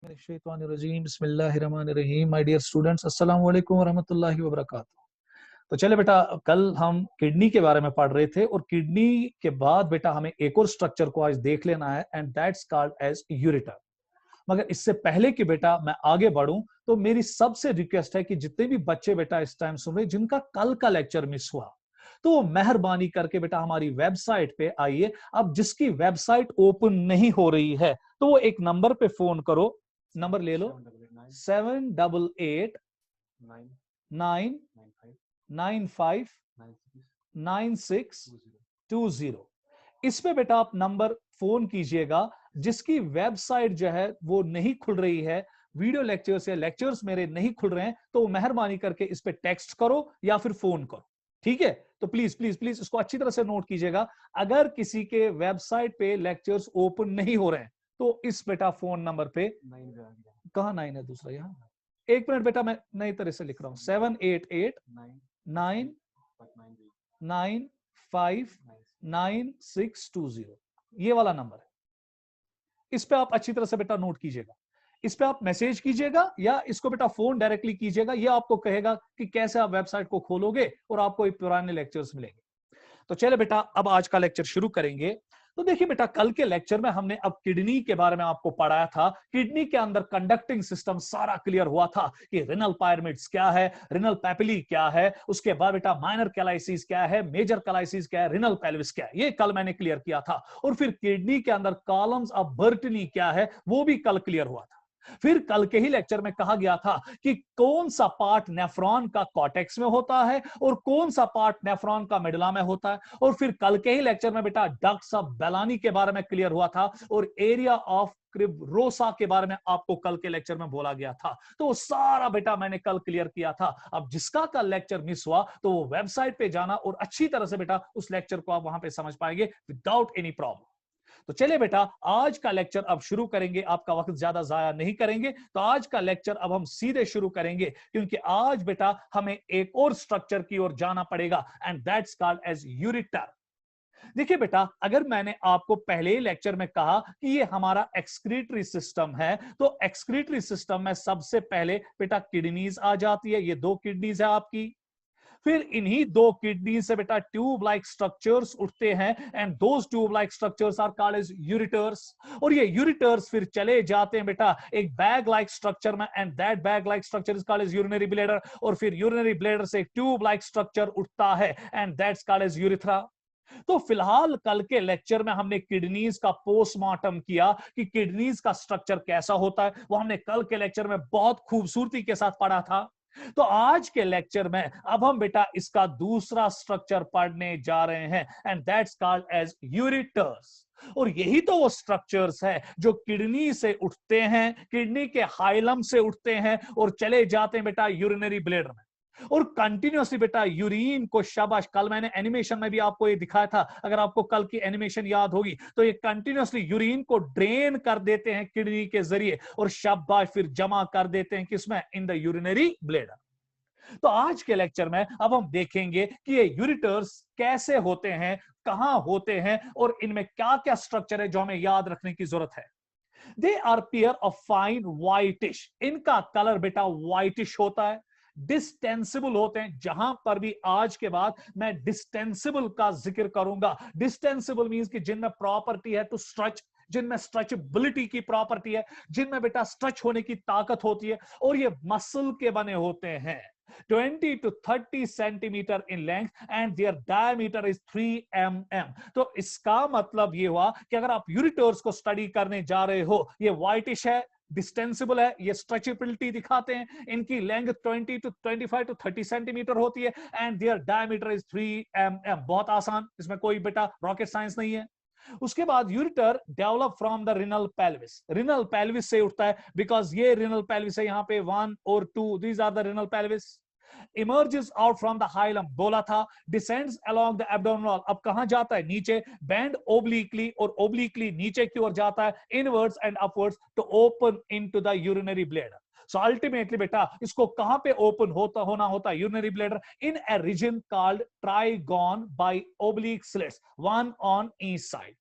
बिस्मिल्लाहिर्रहमानिर्रहीम। My dear students, अस्सलाम वालेकुम वरहमतुल्लाहि वबरकातुहू। तो चले बेटा, कल हम किडनी के बारे में पढ़ रहे थे और किडनी के बाद बेटा हमें एक और स्ट्रक्चर को आज देख लेना है and that's called as ureter. मगर इससे पहले कि बेटा मैं आगे बढ़ूं तो मेरी सबसे रिक्वेस्ट है कि जितने भी बच्चे बेटा इस टाइम सुन रहे जिनका कल का लेक्चर मिस हुआ तो वो मेहरबानी करके बेटा हमारी वेबसाइट पे आइए। अब जिसकी वेबसाइट ओपन नहीं हो रही है तो वो एक नंबर पे फोन करो, नंबर ले लो 788-995-9620। इस पे बेटा आप नंबर फोन कीजिएगा। जिसकी वेबसाइट जो है वो नहीं खुल रही है, वीडियो लेक्चर्स या लेक्चर्स मेरे नहीं खुल रहे हैं, तो मेहरबानी करके इस पे टेक्स्ट करो या फिर फोन करो, ठीक है? तो प्लीज प्लीज प्लीज इसको अच्छी तरह से नोट कीजिएगा। अगर किसी के वेबसाइट पे लेक्चर्स ओपन नहीं हो रहे हैं तो इस बेटा फोन नंबर पे, कहा 9 है दूसरा, यहाँ एक मिनट बेटा मैं नई तरह से लिख रहा हूं, 788-995-9620, ये वाला नंबर है। इस पे आप अच्छी तरह से बेटा नोट कीजिएगा। इस पे आप मैसेज कीजिएगा या इसको बेटा फोन डायरेक्टली कीजिएगा। ये आपको कहेगा कि कैसे आप वेबसाइट को खोलोगे और आपको पुराने लेक्चर्स मिलेंगे। तो चले बेटा अब आज का लेक्चर शुरू करेंगे। तो देखिए बेटा, कल के लेक्चर में हमने अब किडनी के बारे में आपको पढ़ाया था। किडनी के अंदर कंडक्टिंग सिस्टम सारा क्लियर हुआ था कि रिनल पायरामिड्स क्या है, रिनल पैपिली क्या है, उसके बाद बेटा माइनर कैलाइसिस क्या है, मेजर कैलाइसिस क्या है, रिनल पेल्विस क्या है, ये कल मैंने क्लियर किया था। और फिर किडनी के अंदर कॉलम्स ऑफ बर्टनी क्या है वो भी कल क्लियर हुआ था। फिर कल के ही लेक्चर में कहा गया था कि कौन सा पार्ट नेफ्रॉन का कॉर्टेक्स में होता है और कौन सा पार्ट नेफ्रॉन का मिडला में होता है। और फिर कल के ही लेक्चर में बेटा डक्ट्स ऑफ बेलानी के बारे में क्लियर हुआ था और एरिया ऑफ क्रिब्रोसा के बारे में आपको कल के लेक्चर में बोला गया था। तो सारा बेटा मैंने कल क्लियर किया था। अब जिसका कल लेक्चर मिस हुआ तो वो वेबसाइट पे जाना और अच्छी तरह से बेटा उस लेक्चर को आप वहां पे समझ पाएंगे विदाउट एनी प्रॉब्लम। तो चलिए बेटा आज का लेक्चर अब शुरू करेंगे, आपका वक्त ज्यादा जाया नहीं करेंगे। तो आज का लेक्चर अब हम सीधे शुरू करेंगे क्योंकि आज बेटा हमें एक और स्ट्रक्चर की ओर जाना पड़ेगा and that's called as ureter. देखिए बेटा, अगर मैंने आपको पहले ही लेक्चर में कहा कि ये हमारा एक्सक्रीटरी सिस्टम है, तो एक्सक्रीटरी सिस्टम में सबसे पहले बेटा किडनीज आ जाती है। ये 2 किडनीज है आपकी। फिर इन्हीं 2 किडनी से बेटा ट्यूब लाइक स्ट्रक्चर्स उठते हैं and those tube like structures are called as ureters. और ये यूरेटर्स फिर चले जाते हैं बेटा एक बैग लाइक स्ट्रक्चर में and that bag like structure is called as urinary bladder. और फिर यूरिनरी ब्लैडर से एक ट्यूब लाइक स्ट्रक्चर उठता है and that's called as urethra. तो फिलहाल कल के लेक्चर में हमने किडनीज का पोस्टमार्टम किया कि किडनीज का स्ट्रक्चर कैसा होता है, वो हमने कल के लेक्चर में बहुत खूबसूरती के साथ पढ़ा था। तो आज के लेक्चर में अब हम बेटा इसका दूसरा स्ट्रक्चर पढ़ने जा रहे हैं and that's called as ureters. और यही तो वो स्ट्रक्चर्स है जो किडनी से उठते हैं, किडनी के हाइलम से उठते हैं और चले जाते हैं बेटा यूरिनरी ब्लैडर में। और कंटिन्यूसली बेटा यूरिन को, शाबाश, कल मैंने एनिमेशन में भी आपको ये दिखाया था, अगर आपको कल की एनिमेशन याद होगी तो ये कंटिन्यूसली यूरिन को ड्रेन कर देते हैं किडनी के जरिए और शाबाश फिर जमा कर देते हैं किसमें, इन द यूरिनरी ब्लैडर। तो आज के लेक्चर में अब हम देखेंगे कि ये यूरेटर्स कैसे होते हैं, कहां होते हैं और इनमें क्या क्या स्ट्रक्चर है जो हमें याद रखने की जरूरत है। They are pair of fine whitish, इनका कलर बेटा व्हाइटिश होता है। डिस्टेंसिबल होते हैं, जहां पर भी आज के बाद मैं डिस्टेंसिबल का जिक्र करूंगा। डिस्टेंसिबल मींस कि जिनमें प्रॉपर्टी है टू स्ट्रेच, जिनमें स्ट्रेचेबिलिटी की प्रॉपर्टी है, जिनमें बेटा स्ट्रेच होने की ताकत होती है और ये मसल के बने होते हैं। 20 to 30 centimetre in length and their diameter is 3 mm। तो इसका मतलब ये हुआ कि अगर आप यूरेटर्स को स्टडी करने जा रहे हो, ये व्हाइटिश है, डिस्टेंसिबल है, ये स्ट्रेचेबिलिटी दिखाते हैं, इनकी लेंथ 20 to 25 to 30 सेंटीमीटर होती है and their diameter is 3 mm। बहुत आसान, इसमें कोई बेटा रॉकेट साइंस नहीं है। उसके बाद ureter develop from the renal pelvis, renal pelvis से उठता है बिकॉज ये रिनल पेल्विस है, यहां पे 1 और 2, these are the renal pelvis. emerges out from the hilum, बोला था, descends along the abdominal wall, अब कहां जाता है, नीचे, bend obliquely और obliquely नीचे की ओर जाता है, inwards and upwards to open into the urinary bladder। So ultimately बेटा इसको कहां पे ओपन होना होता है, urinary bladder, in a region called trigone by oblique slits, one on each side।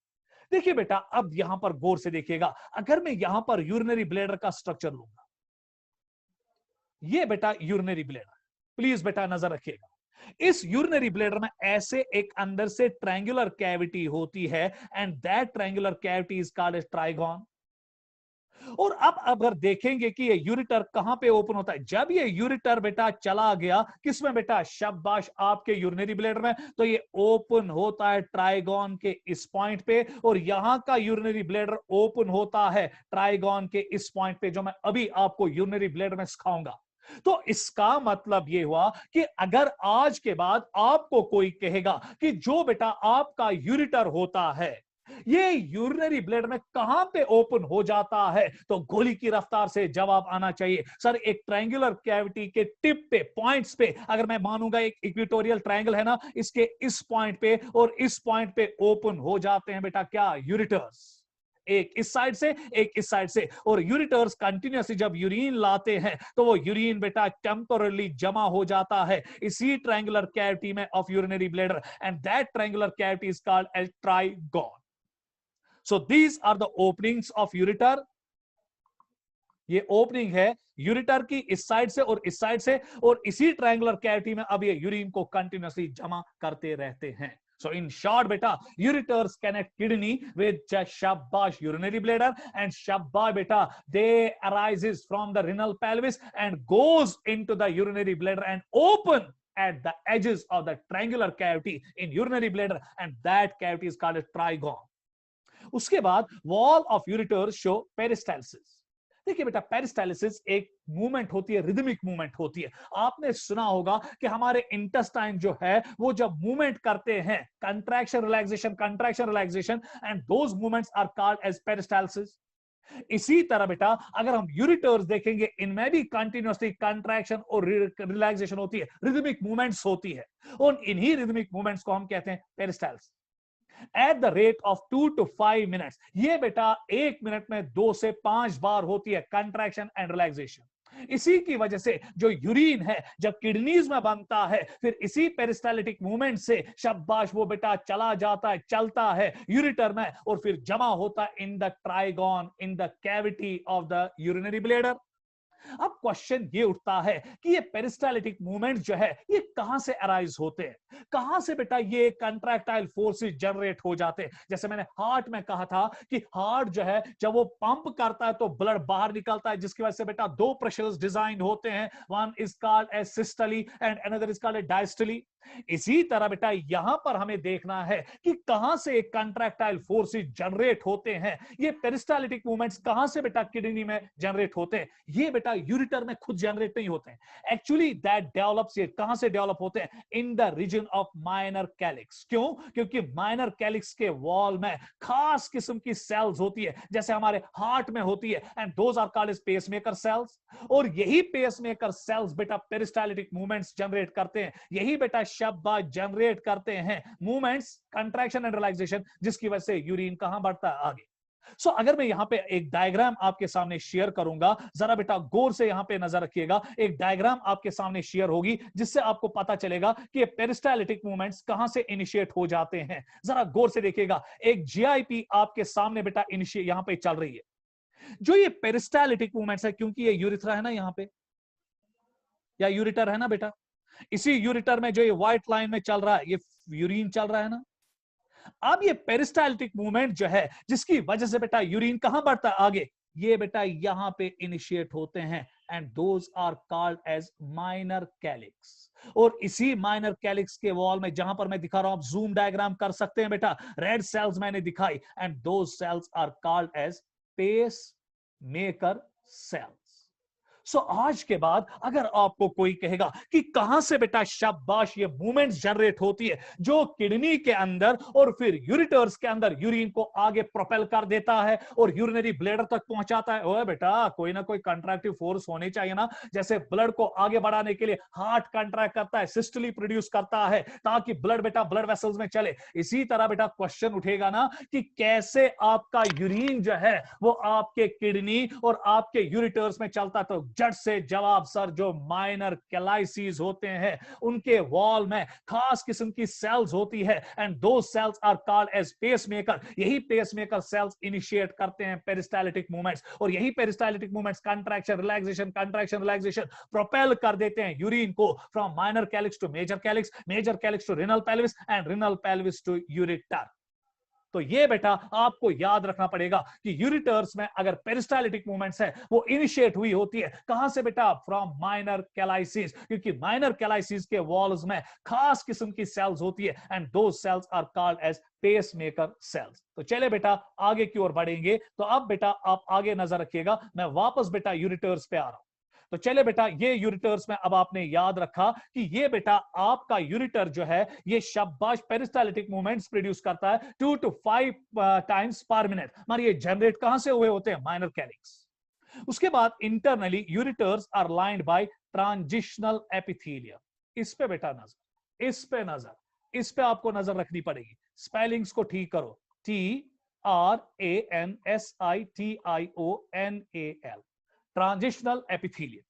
देखिए बेटा, अब यहां पर गौर से देखिएगा, अगर मैं यहां पर यूरिनरी ब्लैडर का स्ट्रक्चर लूंगा, ये बेटा यूरिनरी ब्लैडर, प्लीज बेटा नजर रखिएगा, इस यूरिनरी ब्लैडर में ऐसे एक अंदर से ट्रायंगुलर कैविटी होती है, and that triangular cavity is called as trigone. और अब अगर देखेंगे कि ये यूरिटर कहां पे ओपन होता है, जब ये यूरिटर बेटा चला गया किसमें बेटा, शाबाश, आपके यूरिनरी ब्लैडर में, तो ये ओपन होता है ट्राइगोन के इस पॉइंट पे, और यहां का यूरिनरी ब्लैडर ओपन होता है ट्राइगोन के इस पॉइंट पे, जो मैं अभी आपको यूरिनरी ब्लैडर में सिखाऊंगा। तो इसका मतलब यह हुआ कि अगर आज के बाद आपको कोई कहेगा कि जो बेटा आपका यूरिटर होता है ये यूरिनरी ब्लैडर में कहां पे ओपन हो जाता है, तो गोली की रफ्तार से जवाब आना चाहिए, सर एक ट्रायंगुलर कैविटी के टिप पे, पॉइंट्स पे, अगर मैं मानूंगा एक इक्वेटोरियल ट्रायंगल है ना, इसके इस पॉइंट पे और इस पॉइंट पे ओपन हो जाते हैं बेटा क्या, यूरिटर्स, एक इस साइड से एक इस साइड से। और यूरिटर्स कंटिन्यूसली जब यूरिन लाते हैं तो वो यूरिन बेटा टेम्पोरली जमा हो जाता है इसी ट्रायंगुलर कैविटी में of urinary bladder, and that triangular cavity is called as trigone. So these are the openings of ureter. ये ओपनिंग है यूरिटर की इस साइड से और इस साइड से, और इसी ट्रायंगुलर कैविटी में अब ये यूरिन को कंटिन्यूसली जमा करते रहते हैं। So in short beta, ureters connect kidney with shabash urinary bladder, and shabash beta, they arises from the renal pelvis and goes into the urinary bladder and open at the edges of the triangular cavity in urinary bladder, and that cavity is called a trigon. उसके बाद wall of ureter show peristalsis. देखिए बेटा, peristalsis एक movement होती है, rhythmic movement होती है। आपने सुना होगा कि हमारे इंटेस्टाइन जो है वो जब मूवमेंट करते हैं, contraction relaxation, and those movements are called as peristalsis. इसी तरह बेटा अगर हम यूरिटर्स देखेंगे, इनमें भी कंटिन्यूसली कंट्रैक्शन और रिलैक्सेशन होती है, रिदमिक मूवमेंट्स होती है, और इन्हीं रिदमिक मूवमेंट्स को हम कहते हैं peristalsis. At the rate of 2 to 5 minutes, ये बेटा 1 मिनट में 2 से 5 बार होती है कंट्रैक्शन एंड रिलैक्सेशन। इसी की वजह से जो यूरिन है जब किडनीज में बनता है, फिर इसी पेरिस्टालिटिक मूवमेंट से शाबाश वो बेटा चला जाता है, चलता है यूरिटर में, और फिर जमा होता है in the trigon, in the cavity of the urinary bladder. अब क्वेश्चन ये उठता है कि ये पेरिस्टालिटिक मूवमेंट जो है ये कहां से अराइज होते हैं, कहां से बेटा ये कंट्रैक्टाइल फोर्सेस जनरेट हो जाते हैं। जैसे मैंने हार्ट में कहा था कि हार्ट जो है जब वो पंप करता है तो ब्लड बाहर निकलता है, जिसकी वजह से बेटा दो प्रेशर्स डिजाइन होते हैं, one is called as systole and another is called as diastole. इसी तरह बेटा यहां पर हमें देखना है कि कहां से कंट्रैक्टाइल फोर्सेस जनरेट होते हैं, ये पेरिस्टालिटिक मूवमेंट्स कहां से बेटा किडनी में जनरेट होते हैं। ये बेटा यूरिटर में खुद जनरेट नहीं होते हैं, एक्चुअली दैट डेवलप्स, ये कहां से डेवलप होते हैं, in the region of minor calyx. क्यों? क्योंकि माइनर कैलिक्स के वॉल में खास किस्म की सेल्स होती है, जैसे हमारे हार्ट में होती है, and those are called as pacemaker cells. और यही पेसमेकर सेल्स बेटा पेरिस्टालिटिक मूवमेंट्स जनरेट करते हैं, यही बेटा शब्द जनरेट करते हैं मूवमेंट्स, कंट्रैक्शन एंड रिलैक्सेशन, जिसकी वजह से यूरिन कहां बढ़ता है, आगे। सो अगर मैं यहां पे एक डायग्राम आपके सामने शेयर करूंगा, जरा बेटा गौर से यहां पे नजर रखिएगा, एक डायग्राम आपके सामने शेयर होगी जिससे आपको पता चलेगा कि ये पेरिस्टालिटिक मूवमेंट्स कहां से इनिशिएट हो जाते हैं। जरा गौर से देखिएगा, एक जीआईपी आपके सामने बेटा इनिशिएट यहां पे चल रही है। जो ये पेरिस्टालिटिक मूवमेंट्स है, क्योंकि ये यूरिथ्रा है ना यहां पे, या यूरिटर है ना बेटा, इसी यूरिटर में जो ये व्हाइट लाइन में चल रहा है ये यूरिन चल रहा है ना। अब ये पेरिस्टालिटिक मूवमेंट जो है जिसकी वजह से बेटा यूरिन कहां बढ़ता है, आगे, ये बेटा यहां पे इनिशिएट होते हैं, and those are called as minor calyx. और इसी माइनर कैलिक्स के वॉल में, जहां पर मैं दिखा रहा हूं, आप जूम डायग्राम कर सकते हैं बेटा, रेड सेल्स मैंने दिखाई, and those cells are called as pacemaker cells. So आज के बाद अगर आपको कोई कहेगा कि कहां से बेटा शाबाश ये मूवमेंट्स जनरेट होती है जो किडनी के अंदर और फिर यूरिटर्स के अंदर यूरिन को आगे प्रोपेल कर देता है और यूरिनरी ब्लैडर तक पहुंचाता है, ओए बेटा कोई ना कोई कंट्रैक्टिव फोर्स होनी चाहिए ना। जैसे ब्लड को आगे बढ़ाने के लिए हार्ट कंट्रैक्ट करता है, सिस्टली प्रोड्यूस करता है ताकि ब्लड बेटा ब्लड वेसल्स में चले, इसी तरह बेटा क्वेश्चन उठेगा ना कि कैसे आपका यूरिन जो है वो आपके किडनी और आपके यूरिटर्स में चलता है। तो जट से जवाब सर, जो माइनर कैलाइसिस होते हैं उनके वॉल में खास किस्म की सेल्स होती है, and those cells are called as pacemaker. यही पेसमेकर सेल्स इनिशिएट करते हैं पेरिस्टालिटिक मूवमेंट्स, और यही peristaltic movements contraction relaxation propel कर देते हैं यूरिन को from minor calyx to major calyx to renal pelvis, and renal pelvis to ureter. तो ये बेटा आपको याद रखना पड़ेगा कि यूरिटर्स में अगर पेरिस्टालिटिक मूवमेंट्स है वो इनिशिएट हुई होती है कहां से बेटा, फ्रॉम माइनर कैलाइसिस, क्योंकि माइनर कैलाइसिस के वॉल्स में खास किस्म की सेल्स होती है, and those cells are called as pacemaker cells. तो चले बेटा आगे की ओर बढ़ेंगे। तो अब बेटा आप आगे नजर रखिएगा, मैं वापस बेटा यूरिटर्स पे आ रहा हूं। तो चले बेटा ये यूरिटर्स में अब आपने याद रखा कि ये बेटा आपका यूरिटर जो है ये शाबाश पेरिस्टालिटिक मूवमेंट्स प्रोड्यूस करता है 2 to 5 टाइम्स पर मिनट, मगर ये जनरेट कहां से हुए होते हैं, माइनर कैलिक्स। उसके बाद internally ureters are lined by transitional epithelium. इस पे बेटा नजर, इस पे नजर, इस पे आपको नजर रखनी पड़ेगी। स्पेलिंग्स को ठीक करो, TRANSITIONAL, ट्रांजिशनल एपिथेलियम।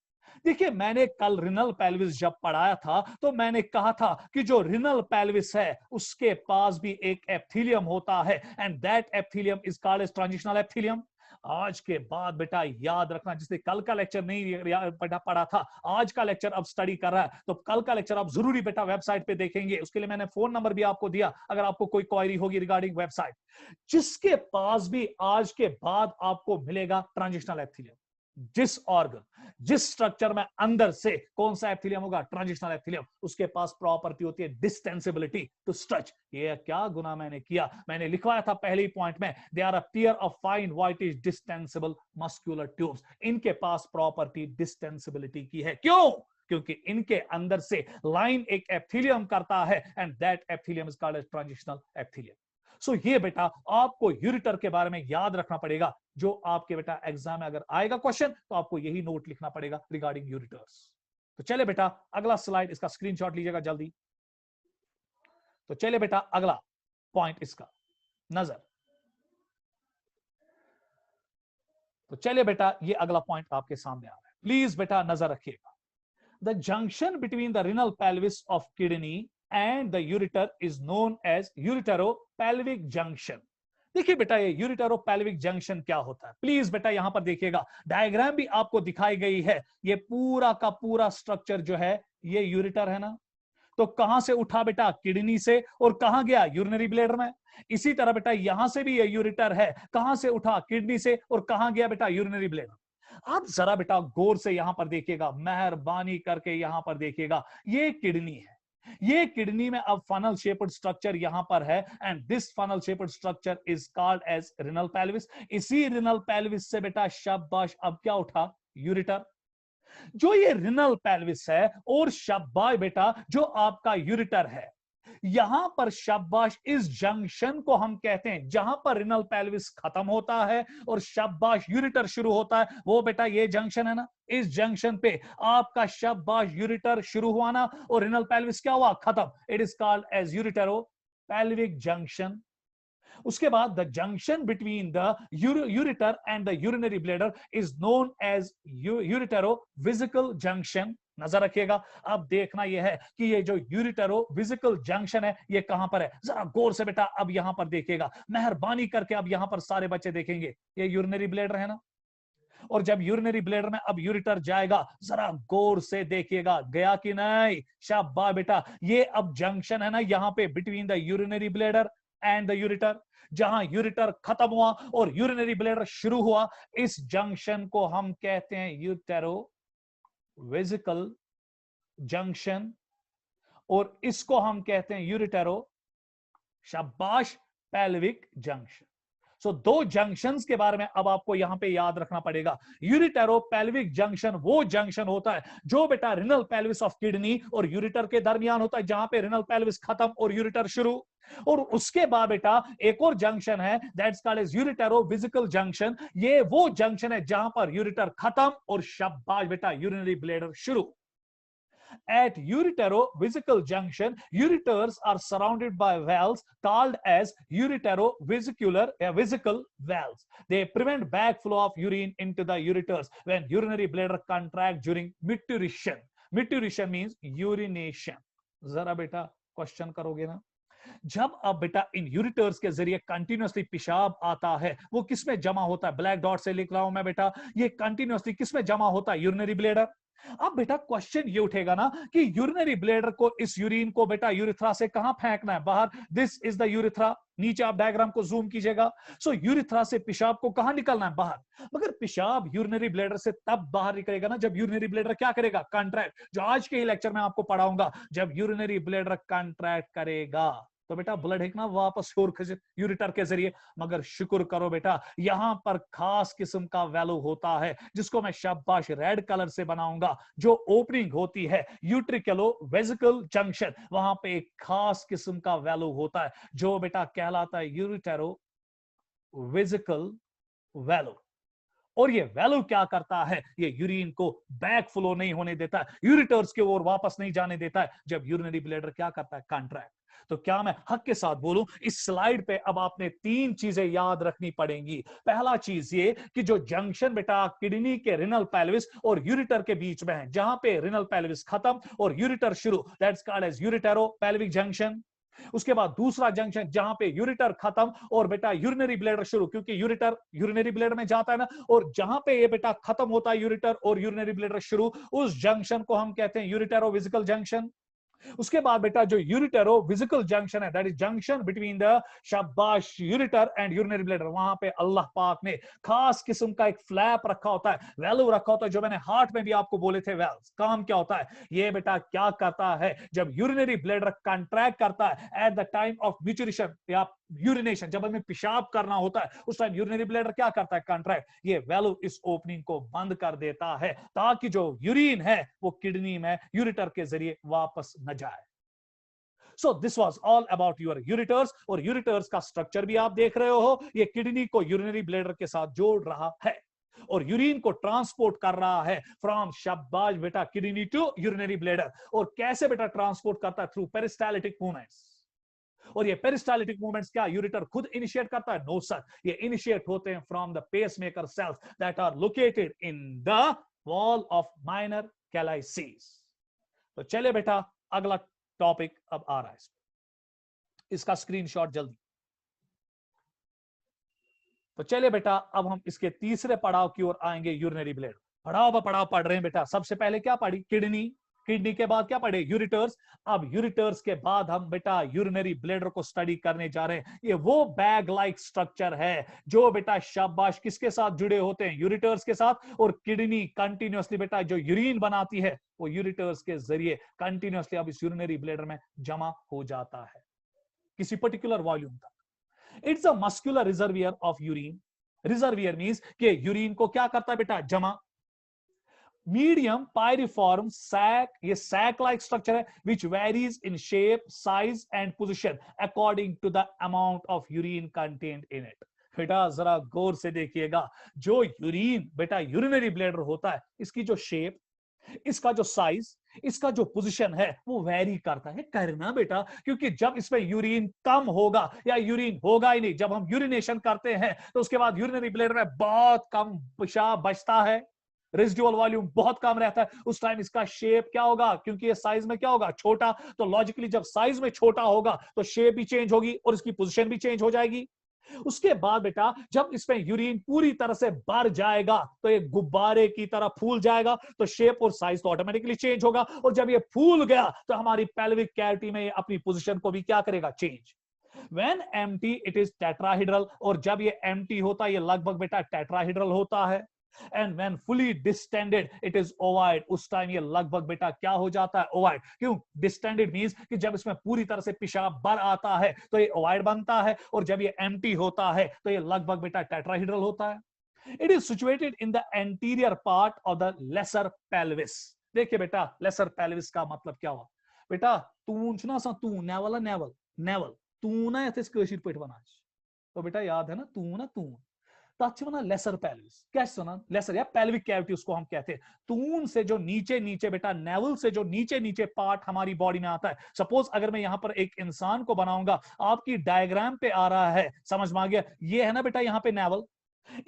देखिए मैंने कल रिनल पेल्विस जब पढ़ाया था तो मैंने कहा था कि जो रिनल पेल्विस है उसके पास भी एक एपिथेलियम होता है, and that epithelium is called as transitional epithelium. आज के बाद बेटा याद रखना, जिसने कल का लेक्चर नहीं पढ़ा था, आज का लेक्चर अब स्टडी कर रहा है, तो कल का लेक्चर आप जरूरी बेटा वेबसाइट पे देखेंगे। उसके लिए मैंने फोन नंबर भी आपको दिया अगर आपको कोई क्वेरी होगी रिगार्डिंग वेबसाइट। जिसके पास भी आज के बाद आपको मिलेगा ट्रांजिशनल एपिथेलियम, जिस ऑर्गन जिस स्ट्रक्चर में अंदर से कौन सा एपिथेलियम होगा, ट्रांजिशनल एपिथेलियम, उसके पास प्रॉपर्टी होती है डिस्टेंसिबिलिटी टू स्ट्रेच। ये क्या गुना मैंने किया, मैंने लिखवाया था पहले ही पॉइंट में, they are a pair of fine whitish distensible muscular tubes. इनके पास प्रॉपर्टी डिस्टेंसिबिलिटी की है। क्यों? क्योंकि इनके अंदर से लाइन एक एपिथेलियम करता है, and that epithelium is called as transitional epithelium. So ये बेटा आपको यूरिटर के बारे में याद रखना पड़ेगा। जो आपके बेटा एग्जाम में अगर आएगा क्वेश्चन तो आपको यही नोट लिखना पड़ेगा रिगार्डिंग यूरिटर्स। तो चले बेटा अगला स्लाइड, इसका स्क्रीनशॉट लीजिएगा जल्दी। तो चले बेटा अगला पॉइंट इसका नजर। तो चले बेटा ये अगला पॉइंट आपके सामने आ रहा है, प्लीज बेटा नजर रखिएगा। The junction between the renal pelvis of kidney and the ureter is known as ureteropelvic junction। देखिए बेटा ये यूरिटेरोपेल्विक जंक्शन क्या होता है, प्लीज बेटा यहां पर देखिएगा, डायग्राम भी आपको दिखाई गई है। ये पूरा का पूरा स्ट्रक्चर जो है ये यूरिटर है ना, तो कहां से उठा बेटा, किडनी से, और कहां गया, यूरिनरी ब्लैडर में। इसी तरह बेटा यहां से भी ये यूरिटर है, कहां से उठा, किडनी से, और कहां गया बेटा, यूरिनरी ब्लैडर। आप जरा बेटा गौर से यहां पर देखिएगा, मेहरबानी करके यहां पर देखिएगा, ये किडनी है, ये किडनी में अब फनल शेप्ड स्ट्रक्चर यहां पर है, and this funnel shaped structure is called as renal pelvis. इसी रिनल पेल्विस से बेटा शाबाश अब क्या उठा, यूरिटर। जो ये रिनल पेल्विस है और शाबाश बेटा जो आपका यूरिटर है, यहां पर शाबाश इस जंक्शन को हम कहते हैं, जहां पर रिनल पेल्विस खत्म होता है और शाबाश यूरिटर शुरू होता है, वो बेटा ये जंक्शन है ना। इस जंक्शन पे आपका शाबाश यूरिटर शुरू हुआ ना, और रिनल पेल्विस क्या हुआ, खत्म। It is called as ureteropelvic junction. उसके बाद the junction between the ureter and the urinary bladder is known as ureterovesical junction. नजर रखिएगा, अब देखना यह है कि ये जो यूरिटेरोवेसिकल जंक्शन है ये कहां पर है, जरा गौर से बेटा अब यहां पर देखिएगा, मेहरबानी करके अब यहां पर सारे बच्चे देखेंगे। ये यूरिनरी ब्लैडर है ना, और जब यूरिनरी ब्लैडर में अब यूरिटर जाएगा, जरा गौर से देखिएगा गया कि नहीं, शाबाश बेटा। ये अब जंक्शन है ना यहां पे between the urinary bladder and the ureter, जहां यूरिटर खत्म हुआ और यूरिनरी ब्लैडर शुरू हुआ, इस जंक्शन को हम कहते हैं यूरिटेरोवेसिकल जंक्शन, और इसको हम कहते हैं यूरिटेरो शाबाश पेल्विक जंक्शन। सो दो जंक्शंस के बारे में अब आपको यहां पे याद रखना पड़ेगा। यूरिटेरोपेल्विक जंक्शन वो जंक्शन होता है जो बेटा रिनल पेल्विस ऑफ किडनी और यूरिटर के दरमियान होता है, जहां पे रिनल पेल्विस खत्म और यूरिटर शुरू। और उसके बाद बेटा एक और जंक्शन है, that's called as ureterovesical junction. ये वो जंक्शन है जहां पर यूरिटर खत्म और शाबाश बेटा यूरिनरी ब्लैडर शुरू। At ureterovesical junction, ureters are surrounded by valves called as ureterovesical valves. They prevent backflow of urine into the ureters when urinary bladder contract during mituration. Mituration means urination. जरा बेटा question करोगे ना, जब अब बेटा इन ureters के जरिए continuously पेशाब आता है, वो किसमें जमा होता है? ब्लैक डॉट से लिख रहा हूं मैं बेटा, ये कंटिन्यूअसली किसमें जमा होता है? Urinary bladder. अब बेटा क्वेश्चन ये उठेगा ना कि यूरिनरी ब्लेडर को, इस यूरिन को बेटा यूरिथ्रा से कहां फेंकना है? बाहर। This is the urethra. नीचे आप डायग्राम को जूम कीजिएगा। सो यूरिथ्रा से पेशाब को कहां निकलना है? बाहर। मगर पेशाब यूरिनरी ब्लेडर से तब बाहर निकलेगा ना जब यूरिनरी ब्लेडर क्या करेगा? कंट्रैक्ट। जो आज के ही लेक्चर में आपको पढ़ाऊंगा, जब यूरिनरी ब्लेडर कंट्रैक्ट करेगा तो बेटा ब्लड है ना वापस यूरिटर के जरिए। मगर शुक्र करो बेटा, यहां पर खास किस्म का वैल्यू होता है जिसको मैं शाबाश रेड कलर से बनाऊंगा। जो ओपनिंग होती है यूट्रिकलो वेजिकल जंक्शन, वहां पे एक खास किस्म का वैल्यू होता है जो बेटा कहलाता है यूरिटेरो वेजिकल वैल्यू। और ये वैल्यू क्या करता है? ये यूरिन को बैक फ्लो नहीं होने देता है, यूरिटर्स के ओर वापस नहीं जाने देता है जब यूरिनरी ब्लैडर क्या करता है? कंट्रैक्ट। तो क्या मैं हक के साथ बोलूं, इस स्लाइड पे अब आपने 3 चीजें याद रखनी पड़ेंगी। पहला चीज ये कि जो जंक्शन बेटा किडनी के रिनल पेल्विस और यूरिटर के बीच में है, जहां पे रिनल पेल्विस खत्म और यूरिटर शुरू, that's called as uretero pelvic junction. उसके बाद दूसरा जंक्शन जहां पे यूरिटर खत्म और बेटा यूरिनरी ब्लैडर शुरू, क्योंकि यूरिटर यूरिनरी ब्लैडर में जाता है ना, और जहां पे ये बेटा खत्म होता है यूरिटर और यूरिनरी ब्लैडर शुरू, उस जंक्शन को हम कहते हैं यूरिटेरोवेसिकल जंक्शन। उसके बाद बेटा जो यूरिटेरो विजिकल जंक्शन है, that is junction between the शाबाश यूरिटर एंड यूरिनरी ब्लैडर, वहां पे अल्लाह पाक ने खास किस्म का एक फ्लैप रखा होता है, वैल्यू रखा होता है, जो मैंने हार्ट में भी आपको बोले थे वैल्व्स। काम क्या होता है? ये बेटा क्या करता है, जब यूरिनरी ब्लैडर कंट्रैक्ट करता है एट द टाइम ऑफ म्यूचुरेशन या यूरिनेशन, जब हमें पेशाब करना होता है उस टाइम यूरिनरी ब्लैडर क्या करता है? कंट्रैक्ट। ये वैल्यू इस ओपनिंग को बंद कर देता है ताकि जो यूरिन है वो किडनी में यूरिटर के जरिए वापस न जाए। So this was all about your ureters. और यूरिटर्स का स्ट्रक्चर भी आप देख रहे हो, ये किडनी को यूरिनरी ब्लैडर के साथ जोड़ रहा है और यूरिन को ट्रांसपोर्ट कर रहा है फ्रॉम शाबाश बेटा किडनी टू यूरिनरी ब्लैडर। और कैसे बेटा ट्रांसपोर्ट करता है? Through peristaltic movements. और ये पेरिस्टालिटिक मूवमेंट्स क्या यूरिटर खुद इनिशिएट करता है? नो सर, ये इनिशिएट होते हैं from the pacemaker cells that are located in the wall of minor calyces. तो चले बेटा, अगला टॉपिक अब आ रहा है, इसका स्क्रीनशॉट जल्दी। तो चले बेटा, अब हम इसके तीसरे पड़ाव की ओर आएंगे, यूरिनरी ब्लैडर। पड़ाव पड़ाव पढ़ रहे हैं बेटा। सबसे पहले क्या पढ़ी? किडनी। किडनी के बाद क्या पढ़े? यूरिटर्स। अब यूरिटर्स के बाद हम बेटा यूरिनरी ब्लैडर को स्टडी करने जा रहे हैं। ये वो बैग लाइक स्ट्रक्चर है जो बेटा शाबाश किसके साथ जुड़े होते हैं? यूरिटर्स के साथ। और किडनी कंटिन्यूअसली बेटा जो यूरिन बनाती है वो यूरिटर्स के जरिए कंटिन्यूअसली अब इस यूरिनरी ब्लैडर में जमा हो जाता है किसी पर्टिकुलर वॉल्यूम तक। It's a muscular reservoir of urine. Reservoir means कि यूरिन को क्या करता है बेटा? जमा। मीडियम पायरिफॉर्म सैक, ये सैक लाइक स्ट्रक्चर है which varies in shape, size and position according to the amount of urine contained in it. बेटा जरा गौर से देखिएगा, जो यूरिन बेटा यूरिनरी ब्लैडर होता है, इसकी जो शेप, इसका जो साइज, इसका जो पोजीशन है वो वेरी करता है। करना बेटा, क्योंकि जब इसमें यूरिन कम होगा या यूरिन होगा ही नहीं, जब हम यूरिनेशन करते हैं तो उसके बाद यूरिनरी ब्लैडर में बहुत कम पेशाब बचता है, रेजिडुअल वॉल्यूम बहुत कम रहता है, उस टाइम इसका शेप क्या होगा? क्योंकि ये साइज में क्या होगा? छोटा। तो लॉजिकली जब साइज में छोटा होगा तो शेप भी चेंज होगी और इसकी पोजीशन भी चेंज हो जाएगी। उसके बाद बेटा जब इसमें यूरिन पूरी तरह से भर जाएगा तो ये गुब्बारे की तरह फूल जाएगा, तो शेप और साइज तो ऑटोमेटिकली चेंज होगा। और जब ये फूल गया तो हमारी पेल्विक कैविटी में ये अपनी पोजीशन को भी क्या करेगा? Change. When empty it is tetrahedral, और जब ये empty होता है ये लगभग बेटा टेट्राहेड्रल होता है। And when fully distended it is ovoid, उस टाइम ये लगभग बेटा क्या हो जाता है? ओवाइड। क्यों? डिस्टेंडेड मींस कि जब इसमें पूरी तरह से पेशाब भर आता है तो ये ओवाइड बनता है, और जब ये एम्प्टी होता है तो ये लगभग बेटा टेट्राहेड्रल होता है। It is situated in the anterior part of the lesser pelvis. देखिए बेटा, लेसर पेल्विस का मतलब क्या हुआ बेटा? तून ना सा तू नेवल नेवल नेवल तून है, कशीर पेट बना। तो बेटा याद है ना, तू ना तून। लेसर पेल्विस, क्या सुना, लेसर या पेल्विक कैविटी उसको हम कहते हैं। तून से जो नीचे नीचे बेटा, नेवल से जो नीचे नीचे पार्ट हमारी बॉडी में आता है। सपोज अगर मैं यहां पर एक इंसान को बनाऊंगा, आपकी डायग्राम पे आ रहा है, समझ में आ गया, ये है ना बेटा यहां पे नेवल,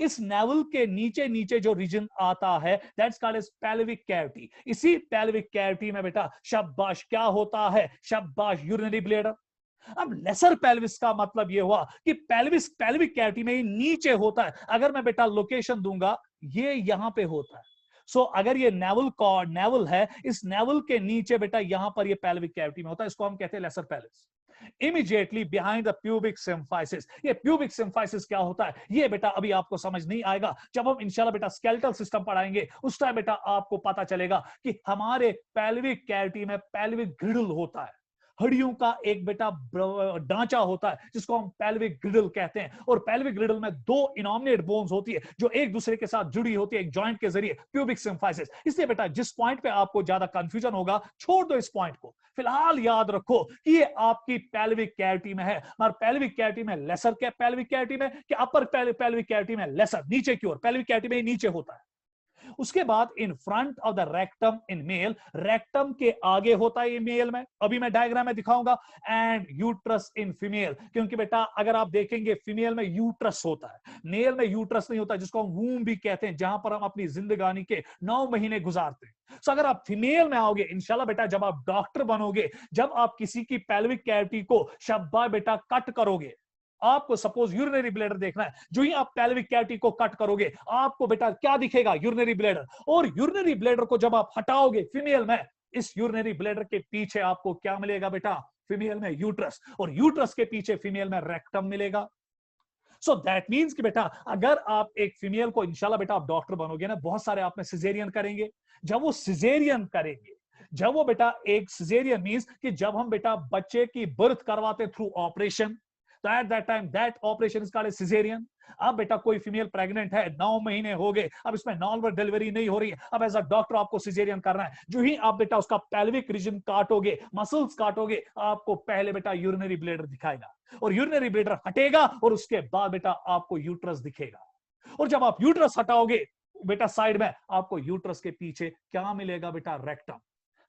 इस नेवल के नीचे नीचे जो रीजन आता है that's called as pelvic cavity. इसी पेल्विक कैविटी में बेटा शाबाश क्या होता है, शाबाश यूरिनरी ब्लैडर। अब लेसर पेल्विस का मतलब यह हुआ कि पेल्विस पेल्विक कैविटी में नीचे होता है। अगर मैं बेटा लोकेशन दूंगा, ये यहां पे होता है। सो अगर ये नेवल कॉर्ड नेवल है, इस नेवल के नीचे बेटा यहां पर ये पेल्विक कैविटी में होता है, इसको हम कहते हैं lesser pelvis. Immediately behind the pubic symphysis. ये प्यूबिक सिम्फाइसिस क्या होता है, ये बेटा अभी आपको समझ नहीं आएगा। जब हम इंशाल्लाह बेटा स्केलेटल सिस्टम पढ़ाएंगे, उस टाइम बेटा आपको पता चलेगा कि हमारे पेल्विक कैविटी में पेल्विक ग्रिडल होता है, हड्डियों का एक बेटा ढांचा होता है जिसको हम पेल्विक ग्रिडल कहते हैं। और पेल्विक ग्रिडल में दो इनॉमिनेट बोन्स होती है जो एक दूसरे के साथ जुड़ी होती है एक जॉइंट के जरिए, प्यूबिक सिम्फाइसिस। इसलिए बेटा जिस पॉइंट पे आपको ज्यादा कंफ्यूजन होगा, छोड़ दो इस पॉइंट को, फिलहाल याद रखो कि ये आपकी पेल्विक कैविटी में है। और पेल्विक कैविटी में लेसर के पेल्विक कैविटी में कि अपर पेल्विक कैविटी में लेसर, नीचे की ओर पेल्विक कैविटी में नीचे होता है। उसके बाद in front of the rectum in male, rectum के आगे होता है ये मेल में, अभी मैं डायग्राम में दिखाऊंगा। एंड यूट्रस इन फीमेल, क्योंकि बेटा अगर आप देखेंगे फीमेल में यूट्रस होता है, मेल में यूट्रस नहीं होता, जिसको हम वूम भी कहते हैं, जहां पर हम अपनी जिंदगानी के 9 महीने गुजारते हैं। सो अगर आप फीमेल में आओगे इंशाल्लाह बेटा, जब आप डॉक्टर बनोगे, जब आप किसी की पेल्विक कैविटी को शब्बा बेटा कट करोगे, आपको सपोज यूरिनरी ब्लैडर देखना है, जो ही आप पेल्विक कैविटी को कट करोगे आपको बेटा क्या दिखेगा, यूरिनरी ब्लैडर। और यूरिनरी ब्लैडर को जब आप हटाओगे फीमेल में, इस यूरिनरी ब्लैडर के पीछे आपको क्या मिलेगा बेटा, फीमेल में यूट्रस, और यूट्रस के पीछे फीमेल में रेक्टम मिलेगा। सो दैट मीन्स कि बेटा अगर आप एक फीमेल को इंशाल्लाह बेटा आप डॉक्टर बनोगे ना, बहुत सारे आप में सिजेरियन करेंगे। जब वो सिजेरियन करेंगे, जब वो बेटा एक सिजेरियन मीन्स कि जब हम बेटा बच्चे की बर्थ करवाते थ्रू ऑपरेशन, तो at that time that operation is called caesarean. अब बेटा कोई फीमेल प्रेग्नेंट है, 9 महीने हो गए, अब इसमें नॉर्मल डिलीवरी नहीं हो रही है, अब एज अ डॉक्टर आपको सिजेरियन करना है। जो ही आप बेटा उसका पेल्विक रीजन काटोगे, मसल्स काटोगे, आपको पहले बेटा यूरिनरी ब्लैडर दिखाएगा, और यूरिनरी ब्लैडर हटेगा और उसके बाद बेटा आपको यूट्रस दिखेगा। और जब आप यूट्रस हटाओगे बेटा साइड में, आपको यूट्रस के पीछे क्या मिलेगा बेटा, रेक्टम।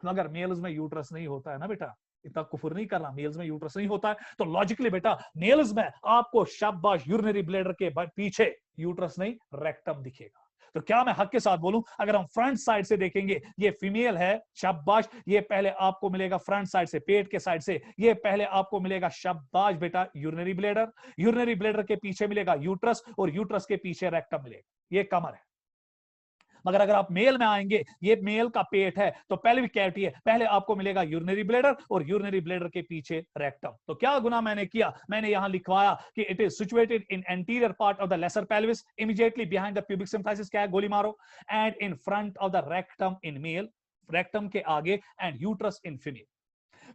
मगर मेल्स में यूट्रस नहीं होता है ना बेटा, इतना कुफर नहीं करना, मेल्स में यूट्रस नहीं होता है, तो लॉजिकली बेटा मेल्स में आपको शाबाश यूरिनरी ब्लैडर के पीछे यूट्रस नहीं रेक्टम दिखेगा। तो क्या मैं हक के साथ बोलूं, अगर हम फ्रंट साइड से देखेंगे, ये फीमेल है, शाबाश, ये पहले आपको मिलेगा फ्रंट साइड से, पेट के साइड से, ये पहले आपको मिलेगा शाबाश बेटा यूरिनरी ब्लैडर, यूरिनरी ब्लैडर के पीछे मिलेगा यूट्रस, और यूट्रस के पीछे रेक्टम मिलेगा, ये कमर है। मगर अगर आप मेल में आएंगे, ये मेल का पेट है, तो पेल्विक कैविटी है, पहले आपको मिलेगा यूरिनरी ब्लैडर, और यूरिनरी ब्लैडर के पीछे रेक्टम। तो क्या गुना मैंने किया, मैंने यहां लिखवाया कि it is situated in anterior part of the lesser pelvis, immediately behind the pubic symphysis, क्या है, गोली मारो, and in front of the rectum in male, rectum के आगे, and uterus in female.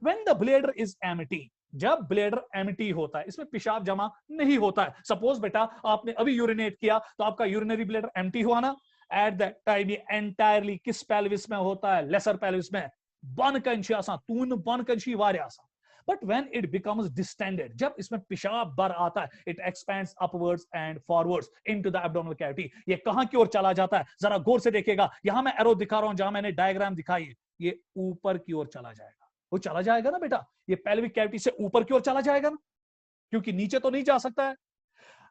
When the bladder is empty, जब bladder empty होता है, इसमें पेशाब जमा नहीं होता है, सपोज बेटा आपने अभी यूरिनेट किया तो आपका यूरिनरी ब्लैडर एम्प्टी हुआ ना, एट दैट टाइम ये एंटायरली किस पेल्विस में होता है, लेसर पेल्विस में, बन कंशी आसा, तून बन कंशी वारे आसा। But when it becomes distended, जब इसमें पेशाब भर आता है, it expends upwards and forwards into the abdominal cavity. ये कहां की ओर चला जाता है, जरा गौर से देखिएगा, यहां मैं एरो दिखा रहा हूं, जहां मैंने डायग्राम दिखाई है, ये ऊपर की ओर चला जाएगा। वो चला जाएगा ना बेटा, ये पेल्विक कैविटी से ऊपर की ओर चला जाएगा ना, क्योंकि नीचे तो नहीं जा सकता है।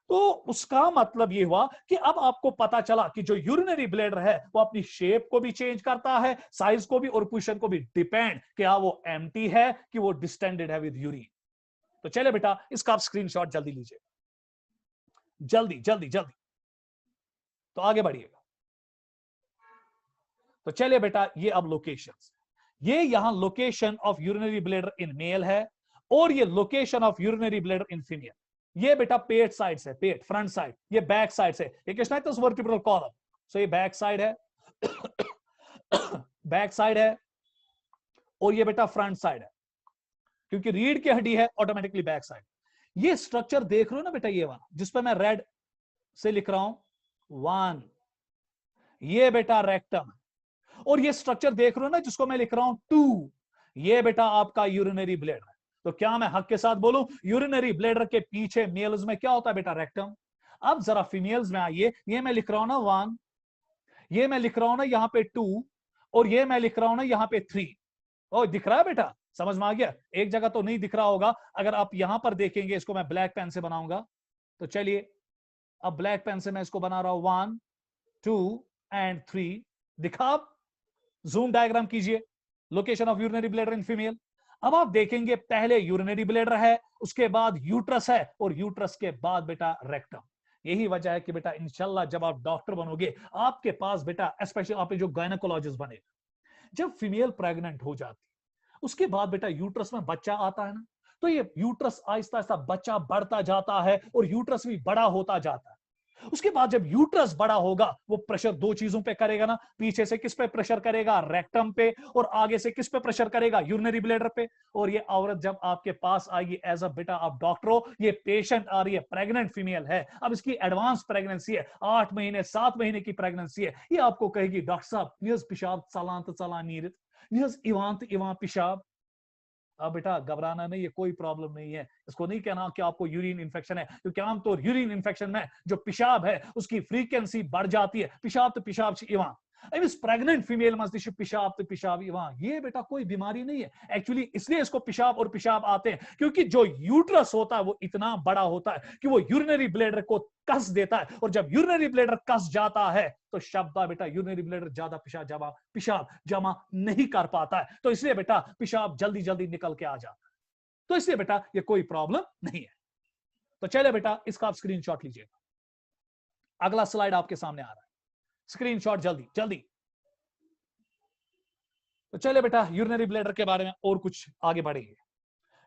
तो उसका मतलब ये हुआ कि अब आपको पता चला कि जो यूरिनरी ब्लैडर है वो अपनी शेप को भी चेंज करता है, साइज को भी और पोजीशन को भी, डिपेंड क्या वो एम्प्टी है कि वो डिस्टेंडेड है विद यूरिन। तो चले बेटा इसका आप स्क्रीनशॉट जल्दी लीजिए, जल्दी जल्दी जल्दी, तो आगे बढ़िएगा। तो चलिए बेटा ये अब लोकेशंस, ये यहां location of urinary bladder in male है, और ये location of urinary bladder in female. ये बेटा पेट साइड से, पेट फ्रंट साइड, ये बैक साइड से, ये किसना है, तो वर्टिब्रल कॉलम, सो ये बैक साइड है बैक साइड है, और ये बेटा फ्रंट साइड है, क्योंकि रीढ़ की हड्डी है, ऑटोमेटिकली बैक साइड। ये स्ट्रक्चर देख रहे हो ना बेटा, ये वाला जिसपे मैं रेड से लिख रहा हूं 1, ये बेटा रेक्टम, और ये स्ट्रक्चर देख रहे हो ना जिसको मैं लिख रहा हूं 2, ये बेटा आपका यूरिनरी ब्लैडर। तो क्या मैं हक के साथ बोलूं, यूरिनरी ब्लैडर के पीछे मेल्स में क्या होता है बेटा, रेक्टम। अब जरा फीमेल्स में आइए, ये मैं लिख रहा हूं ना 1, ये मैं लिख रहा हूं ना यहाँ पे 2, और ये मैं लिख रहा हूं ना यहाँ पे 3। ओ दिख रहा है बेटा, समझ में आ गया? एक जगह तो नहीं दिख रहा होगा, अगर आप यहां पर देखेंगे, इसको मैं ब्लैक पेन से बनाऊंगा। तो चलिए, अब ब्लैक पेन से मैं इसको बना रहा हूं 1 2 एंड 3। दिखा? आप जूम डायग्राम कीजिए, location of urinary bladder in female. अब आप देखेंगे पहले यूरिनरी ब्लैडर है, उसके बाद यूट्रस है, और यूट्रस के बाद बेटा रेक्टम। यही वजह है कि बेटा इंशाल्लाह जब आप डॉक्टर बनोगे, आपके पास बेटा स्पेशली आप जो गायनेकोलॉजिस्ट बने, जब फीमेल प्रेग्नेंट हो जाती है, उसके बाद बेटा यूट्रस में बच्चा आता है ना, तो ये यूट्रस आहिस्ता आहिस्ता बच्चा बढ़ता जाता है और यूट्रस भी बड़ा होता जाता है। उसके बाद जब यूट्रस बड़ा होगा, वो प्रेशर दो चीजों पे करेगा ना, पीछे से किस पे प्रेशर करेगा? रेक्टम पे, और आगे से किस पे प्रेशर करेगा? यूरिनरी ब्लैडर पे। और ये औरत जब आपके पास आएगी एज अ बेटा आप डॉक्टर हो, ये पेशेंट आ रही है, प्रेग्नेंट फीमेल है, अब इसकी एडवांस प्रेगनेंसी है, 8 महीने 7 महीने की प्रेगनेंसी है, ये आपको कहेगी डॉक्टर साहब नीरज पिशाब चलान तो चलान नीरज, नीरज इवान तो इवान पिशाब। अब बेटा घबराना नहीं है, कोई प्रॉब्लम नहीं है। इसको नहीं कहना कि आपको यूरिन इन्फेक्शन है, क्योंकि आमतौर यूरिन इन्फेक्शन में जो पेशाब है उसकी फ्रीक्वेंसी बढ़ जाती है। पेशाब तो पेशाब इवां, इस प्रेग्नेंट फीमेल मस्तिष्क पेशाब तो पेशाब इवां, ये बेटा कोई बीमारी नहीं है। एक्चुअली इसलिए इसको पेशाब और पेशाब आते हैं, क्योंकि जो यूट्रस होता है वो इतना बड़ा होता है कि वो यूरिनरी ब्लैडर को कस देता है, और जब यूरिनरी ब्लैडर कस जाता है तो शब्दा बेटा यूरिनरी ब्लैडर ज्यादा पेशाब जमा नहीं कर पाता है, तो इसलिए बेटा पेशाब जल्दी जल्दी निकल के आ जाता है। तो इसलिए बेटा ये कोई प्रॉब्लम नहीं है। तो चले बेटा, इसका आप स्क्रीनशॉट लीजिएगा। अगला स्लाइड आपके सामने आ रहा है, स्क्रीनशॉट जल्दी जल्दी। तो चले बेटा, यूरिनरी ब्लैडर के बारे में और कुछ आगे बढ़ेंगे।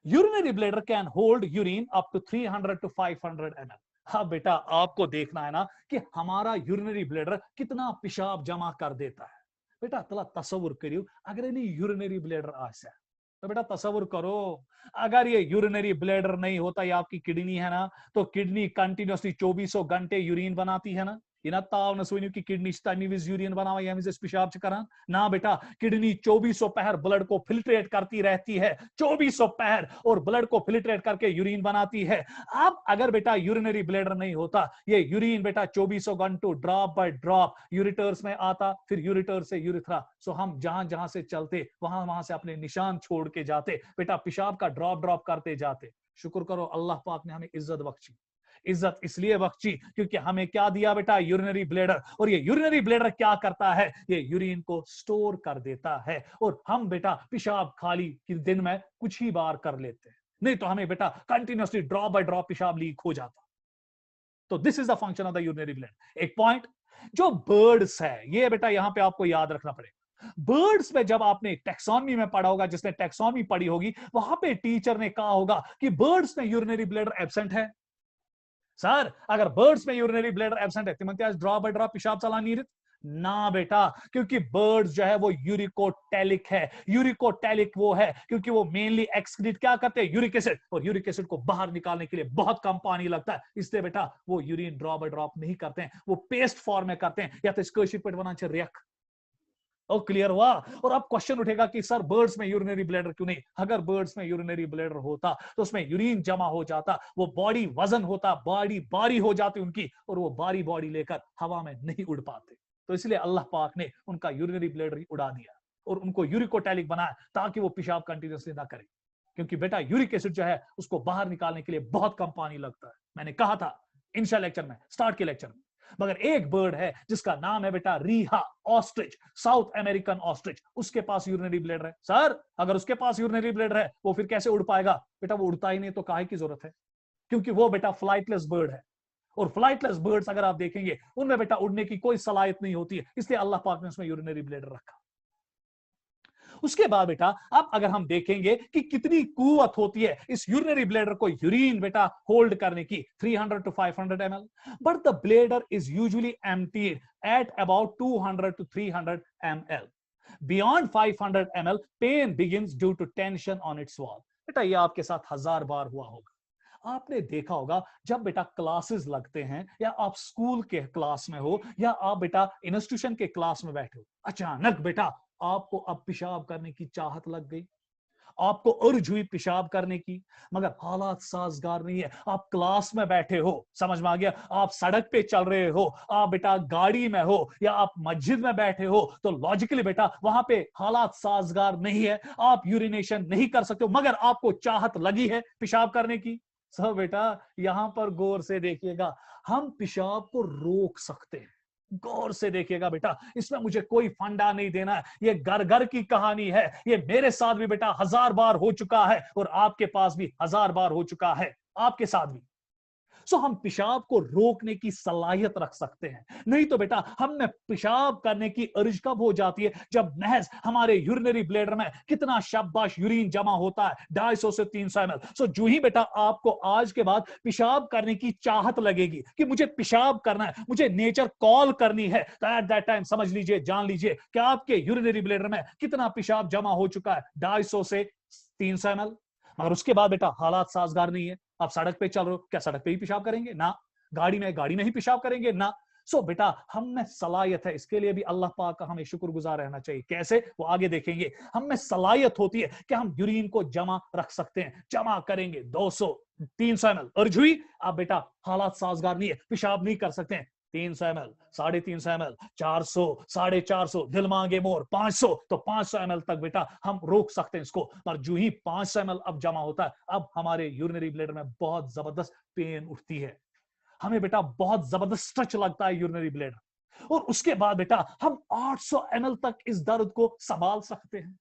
Urinary bladder can hold urine up to 300 to 500 ml। हाँ बेटा, आपको देखना है ना कि हमारा यूरिनरी ब्लैडर कितना पेशाब जमा कर देता है। बेटा तला तस्वुर करियो, अगर ये यूरिनरी ब्लैडर आसा है, तो बेटा तस्वुर करो, अगर ये यूरिनरी ब्लैडर नहीं होता, ये आपकी किडनी है ना, तो किडनी कंटिन्यूसली 24 घंटे यूरिन बनाती है ना। इना ताव न सुनियो कि किडनी तमी विज यूरिन बनावा या विज पेशाब च करा ना बेटा, किडनी 24 पहर ब्लड को फिल्ट्रेट करती रहती है, 24 पहर, और ब्लड को फिल्ट्रेट करके यूरिन बनाती है। अब अगर बेटा यूरिनरी ब्लैडर नहीं होता, ये यूरिन बेटा 24 घंटों ड्रॉप बाय ड्रॉप यूरिटर्स में आता, फिर यूरिटर से यूरिथ्रा, सो हम जहां जहां से चलते वहां वहां से अपने निशान छोड़ के जाते, बेटा पेशाब का ड्रॉप ड्रॉप करते जाते। शुक्र करो अल्लाह पाक ने हमें इज्जत बख्शी। इज्जत इसलिए बख्शी क्योंकि हमें क्या दिया बेटा? Urinary bladder. और ये यूरिनरी ब्लैडर क्या करता है? ये यूरिन को स्टोर कर देता है, और हम बेटा पेशाब खाली दिन में कुछ ही बार कर लेते हैं, नहीं तो हमें बेटा कंटिन्यूसली ड्रॉप बाय ड्रॉप पेशाब लीक हो जाता। तो this is the function of the urinary bladder. एक पॉइंट, जो बर्ड्स है, ये बेटा यहां पे आपको याद रखना पड़ेगा। बर्ड्स में जब आपने टैक्सोनॉमी में पढ़ा होगा, जिसने टैक्सोनॉमी पढ़ी होगी, वहां पे टीचर ने कहा होगा कि बर्ड्स में यूरिनरी ब्लैडर एब्सेंट है। सर अगर बर्ड्स में यूरिनरी ब्लैडर एब्सेंट है, तिमंत्याज ड्रॉप बाय ड्रॉप पेशाब चला नहीं रहे ना बेटा, क्योंकि बर्ड्स जो है वो यूरिकोटैलिक है। यूरिकोटैलिक वो है क्योंकि वो मेनली एक्सक्रीट क्या करते हैं? यूरिक एसिड, और यूरिक एसिड को बाहर निकालने के लिए बहुत कम पानी लगता है, इसलिए बेटा वो यूरिन ड्रॉप बाय ड्रॉप नहीं करते हैं, वो पेस्ट फॉर्म में करते हैं, या तो स्क्वेशिट पेट बना रियक। और क्लियर हुआ? और अब क्वेश्चन उठेगा कि सर बर्ड्स में यूरिनरी ब्लैडर क्यों नहीं? अगर बर्ड्स में यूरिनरी ब्लैडर होता तो उसमें यूरिन जमा हो जाता, वो बॉडी वजन होता, बॉडी भारी हो जाती उनकी, और वो भारी बॉडी लेकर हवा में नहीं उड़ पाते। तो इसलिए अल्लाह पाक ने उनका यूरिनरी ब्लैडर उड़ा दिया और उनको यूरिकोटैलिक बनाया, ताकि वो पेशाब कंटिन्यूसली ना करे। क्योंकि बेटा यूरिक एसिड जो है उसको बाहर निकालने के लिए बहुत कम पानी लगता है, मैंने कहा था इनिशियल लेक्चर में, स्टार्ट के लेक्चर में। मगर एक बर्ड है जिसका नाम है बेटा रीहा ऑस्ट्रिच, साउथ अमेरिकन ऑस्ट्रिच, उसके पास यूरिनरी ब्लैडर है। सर अगर उसके पास यूरिनरी ब्लैडर है, वो फिर कैसे उड़ पाएगा? बेटा वो उड़ता ही नहीं, तो काहे की जरूरत है? क्योंकि वो बेटा फ्लाइटलेस बर्ड है, और फ्लाइटलेस बर्ड्स अगर आप देखेंगे उनमें बेटा उड़ने की कोई सलाहियत नहीं होती है, इसलिए अल्लाह पाक ने उसमें यूरिनरी ब्लैडर रखा। उसके बाद बेटा अब अगर हम देखेंगे कि कितनी कुवत होती है इस यूरिनरी ब्लैडर को यूरिन बेटा होल्ड करने की, 300 to 500 ml, but the bladder is usually emptied at about 200 to 300 ml। Beyond 500 ml pain begins due to tension on its wall. बेटा ये आपके साथ 1000 बार हुआ होगा। आपने देखा होगा जब बेटा क्लासेस लगते हैं, या आप स्कूल के क्लास में हो, या आप बेटा इंस्टीट्यूशन के क्लास में बैठे हो, अचानक बेटा आपको अब पेशाब करने की चाहत लग गई, आपको उर्ज हुई पेशाब करने की, मगर हालात साजगार नहीं है। आप क्लास में बैठे हो, समझ में आ गया, आप सड़क पे चल रहे हो, आप बेटा गाड़ी में हो, या आप मस्जिद में बैठे हो, तो लॉजिकली बेटा वहां पे हालात साजगार नहीं है, आप यूरिनेशन नहीं कर सकते हो, मगर आपको चाहत लगी है पेशाब करने की। सब बेटा यहां पर गौर से देखिएगा, हम पेशाब को रोक सकते हैं। गौर से देखिएगा बेटा, इसमें मुझे कोई फंडा नहीं देना है, ये घर घर की कहानी है, ये मेरे साथ भी बेटा 1000 बार हो चुका है, और आपके पास भी 1000 बार हो चुका है, आपके साथ भी। सो हम पेशाब को रोकने की सलाहियत रख सकते हैं। नहीं तो बेटा हम में पेशाब करने की अर्ज कब हो जाती है, जब महज हमारे यूरिनरी ब्लैडर में कितना शाबाश यूरिन जमा होता है, 250 से 300 ml। सो जो ही बेटा आपको आज के बाद पेशाब करने की चाहत लगेगी कि मुझे पेशाब करना है, मुझे नेचर कॉल करनी है, तो एट दैट टाइम समझ लीजिए, जान लीजिए कि आपके यूरिनरी ब्लैडर में कितना पेशाब जमा हो चुका है, 250 से 300 ml। मगर उसके बाद बेटा हालात साजगार नहीं है, आप सड़क पे चल रहे हो, क्या सड़क पे ही पेशाब करेंगे? ना। गाड़ी में ही पेशाब करेंगे? ना। सो बेटा हम में सलाहियत है, इसके लिए भी अल्लाह पाक का हमें शुक्रगुजार रहना चाहिए। कैसे, वो आगे देखेंगे। हम में सलाहियत होती है कि हम यूरिन को जमा रख सकते हैं, जमा करेंगे 200 300 ml। अर्ज हुई, आप बेटा हालात साजगार नहीं है, पेशाब नहीं कर सकते हैं, 300 ml, 350 ml, 400, 450, दिल मांगे मोर 500, तो 500 ml तक बेटा हम रोक सकते हैं इसको। पर जो ही 500 ml अब जमा होता है, अब हमारे यूरिनरी ब्लैडर में बहुत जबरदस्त पेन उठती है, हमें बेटा बहुत जबरदस्त स्ट्रेच लगता है यूरिनरी ब्लैडर, और उसके बाद बेटा हम 800 ml तक इस दर्द को संभाल सकते हैं।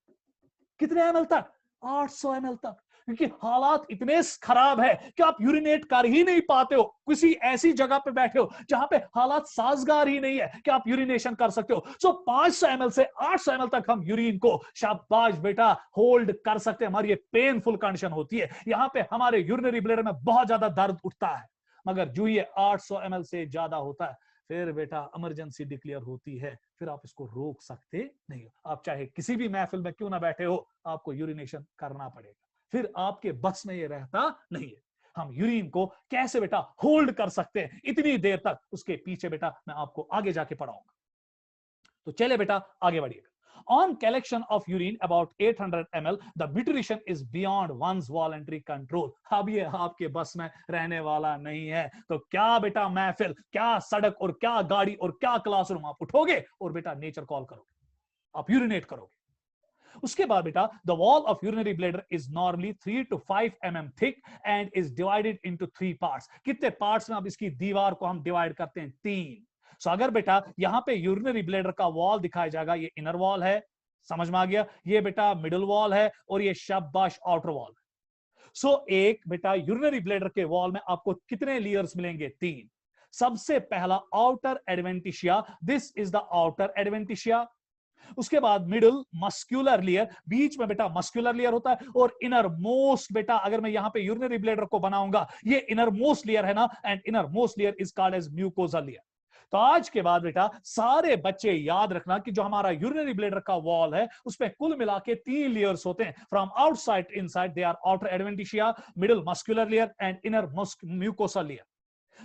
कितने ml तक? 800 ml तक। क्योंकि हालात इतने खराब है कि आप यूरिनेट कर ही नहीं पाते हो, किसी ऐसी जगह पे बैठे हो जहां पे हालात साजगार ही नहीं है कि आप यूरिनेशन कर सकते हो। सो 500 ml से 800 ml तक हम यूरिन को शाबाश बेटा होल्ड कर सकते हैं। हमारी ये पेनफुल कंडीशन होती है, यहां पे हमारे यूरिनरी ब्लैडर में बहुत ज्यादा दर्द उठता है, मगर जो ये 800 ml से ज्यादा होता है, फिर बेटा इमरजेंसी डिक्लेयर होती है, फिर आप इसको रोक सकते नहीं हो। आप चाहे किसी भी महफिल में क्यों ना बैठे हो, आपको यूरिनेशन करना पड़ेगा, फिर आपके बस में ये रहता नहीं है। हम यूरिन को कैसे बेटा होल्ड कर सकते हैं इतनी देर तक, उसके पीछे बेटा मैं आपको आगे जाके पढ़ाऊंगा। तो चले बेटा आगे बढ़िएगा। On collection of urine about 800 ml, the maturation is beyond one's voluntary control। अब ये आपके बस में रहने वाला नहीं है, तो क्या बेटा महफिल, क्या सड़क, और क्या गाड़ी, और क्या क्लासरूम, आप उठोगे और बेटा नेचर कॉल करोगे, आप यूरिनेट करोगे। उसके बाद बेटा the wall of urinary bladder is normally 3 to 5 mm thick and is divided into 3 parts. कितने पार्ट्स में अब इसकी दीवार को हम डिवाइड करते हैं? 3। सो अगर बेटा यहां पे यूरिनरी ब्लैडर का वॉल दिखाया जाएगा, ये इनर वॉल है, समझ में आ गया, ये बेटा मिडिल वॉल है, और ये शाबाश आउटर वॉल है। सो एक बेटा यूरिनरी ब्लैडर के वॉल में आपको कितने लेयर्स मिलेंगे? 3। सबसे पहला outer adventitia, this is the outer adventitia. उसके बाद मिडिल मस्कुलर लेयर, बीच में बेटा मस्कुलर लेयर होता है, और इनर मोस्ट बेटा अगर मैं यहां पे यूरिनरी ब्लैडर को बनाऊंगा, ये इनर मोस्ट लेयर है ना, and inner most layer is called as mucosa layer. तो आज के बाद बेटा सारे बच्चे याद रखना कि जो हमारा यूरिनरी ब्लैडर का वॉल है, उसमें कुल मिला के 3 लेयर्स होते हैं, from outside inside they are outer adventitia, middle muscular layer and inner mucosa layer.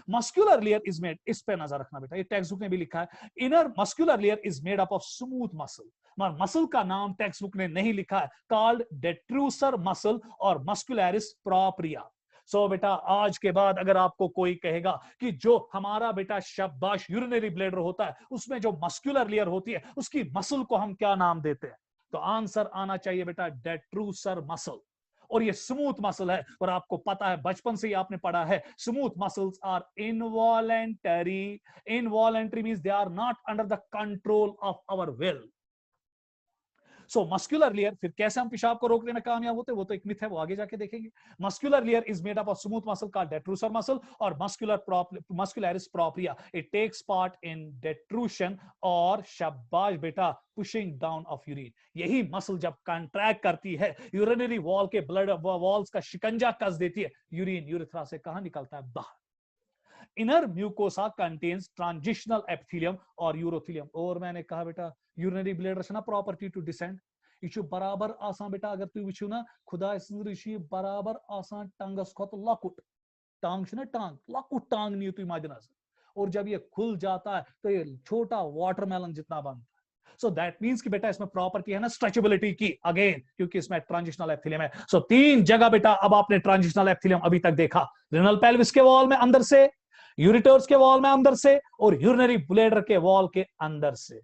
Muscular layer is made, इस पे नजर रखना बेटा, ये टेक्स्ट बुक में भी लिखा है, inner muscular layer is made up of smooth muscle. मगर मसल का नाम टेक्स्ट बुक ने नहीं लिखा है, कॉल्ड डेट्रूसर मसल और मस्कुलरिस प्रोप्रिया। सो बेटा आज के बाद अगर आपको कोई कहेगा कि जो हमारा बेटा शाबाश यूरिनरी ब्लैडर होता है, उसमें जो मस्कुलर लेयर होती है, उसकी मसल को हम क्या नाम देते हैं, तो आंसर आना चाहिए बेटा डेट्रूसर मसल। और ये स्मूथ मसल है, और आपको पता है बचपन से ही आपने पढ़ा है, smooth muscles are involuntary. Involuntary means they are not under the control of our will. So muscular layer, फिर कैसे हम पेशाब को रोकने में कामयाब होते हैं, वो तो एक मिथ है, वो आगे जाके देखेंगे। Muscular layer is made up of smooth muscle का डेट्रूसर मसल और muscularis propria, it takes part in detrusion और शाबाश बेटा पुशिंग डाउन ऑफ यूरिन। यही मसल जब कंट्रैक्ट करती है, यूरिनरी वॉल के ब्लड वॉल्स का शिकंजा कस देती है, यूरिन यूरेथ्रा से कहां निकलता है? बाहर। Inner mucosa contains transitional epithelium और यूरोथेलियम। और मैंने कहा बेटा यूरिनरी ब्लैडर ना प्रॉपर्टी टू डिसेंड, यह बराबर आसान बेटा, अगर तुम वो ना खुदा बराबर आसान टंगस खोत लकुट टांग ना, टांग लकुट टांग नहीं तुम मद नजर, और जब ये खुल जाता है तो ये छोटा वाटरमेलन जितना बनता है। सो दैट मींस कि बेटा इसमें प्रॉपर्टी है ना स्ट्रेचेबिलिटी की, अगेन क्योंकि इसमें ट्रांजिशनल एपिथेलियम है। सो 3 जगह बेटा अब आपने ट्रांजिशनल एपिथेलियम अभी तक देखा, रेनल पेल्विस के वॉल में अंदर से, यूरिटर्स के वॉल में अंदर से, और यूरिनरी ब्लैडर के वॉल के अंदर से।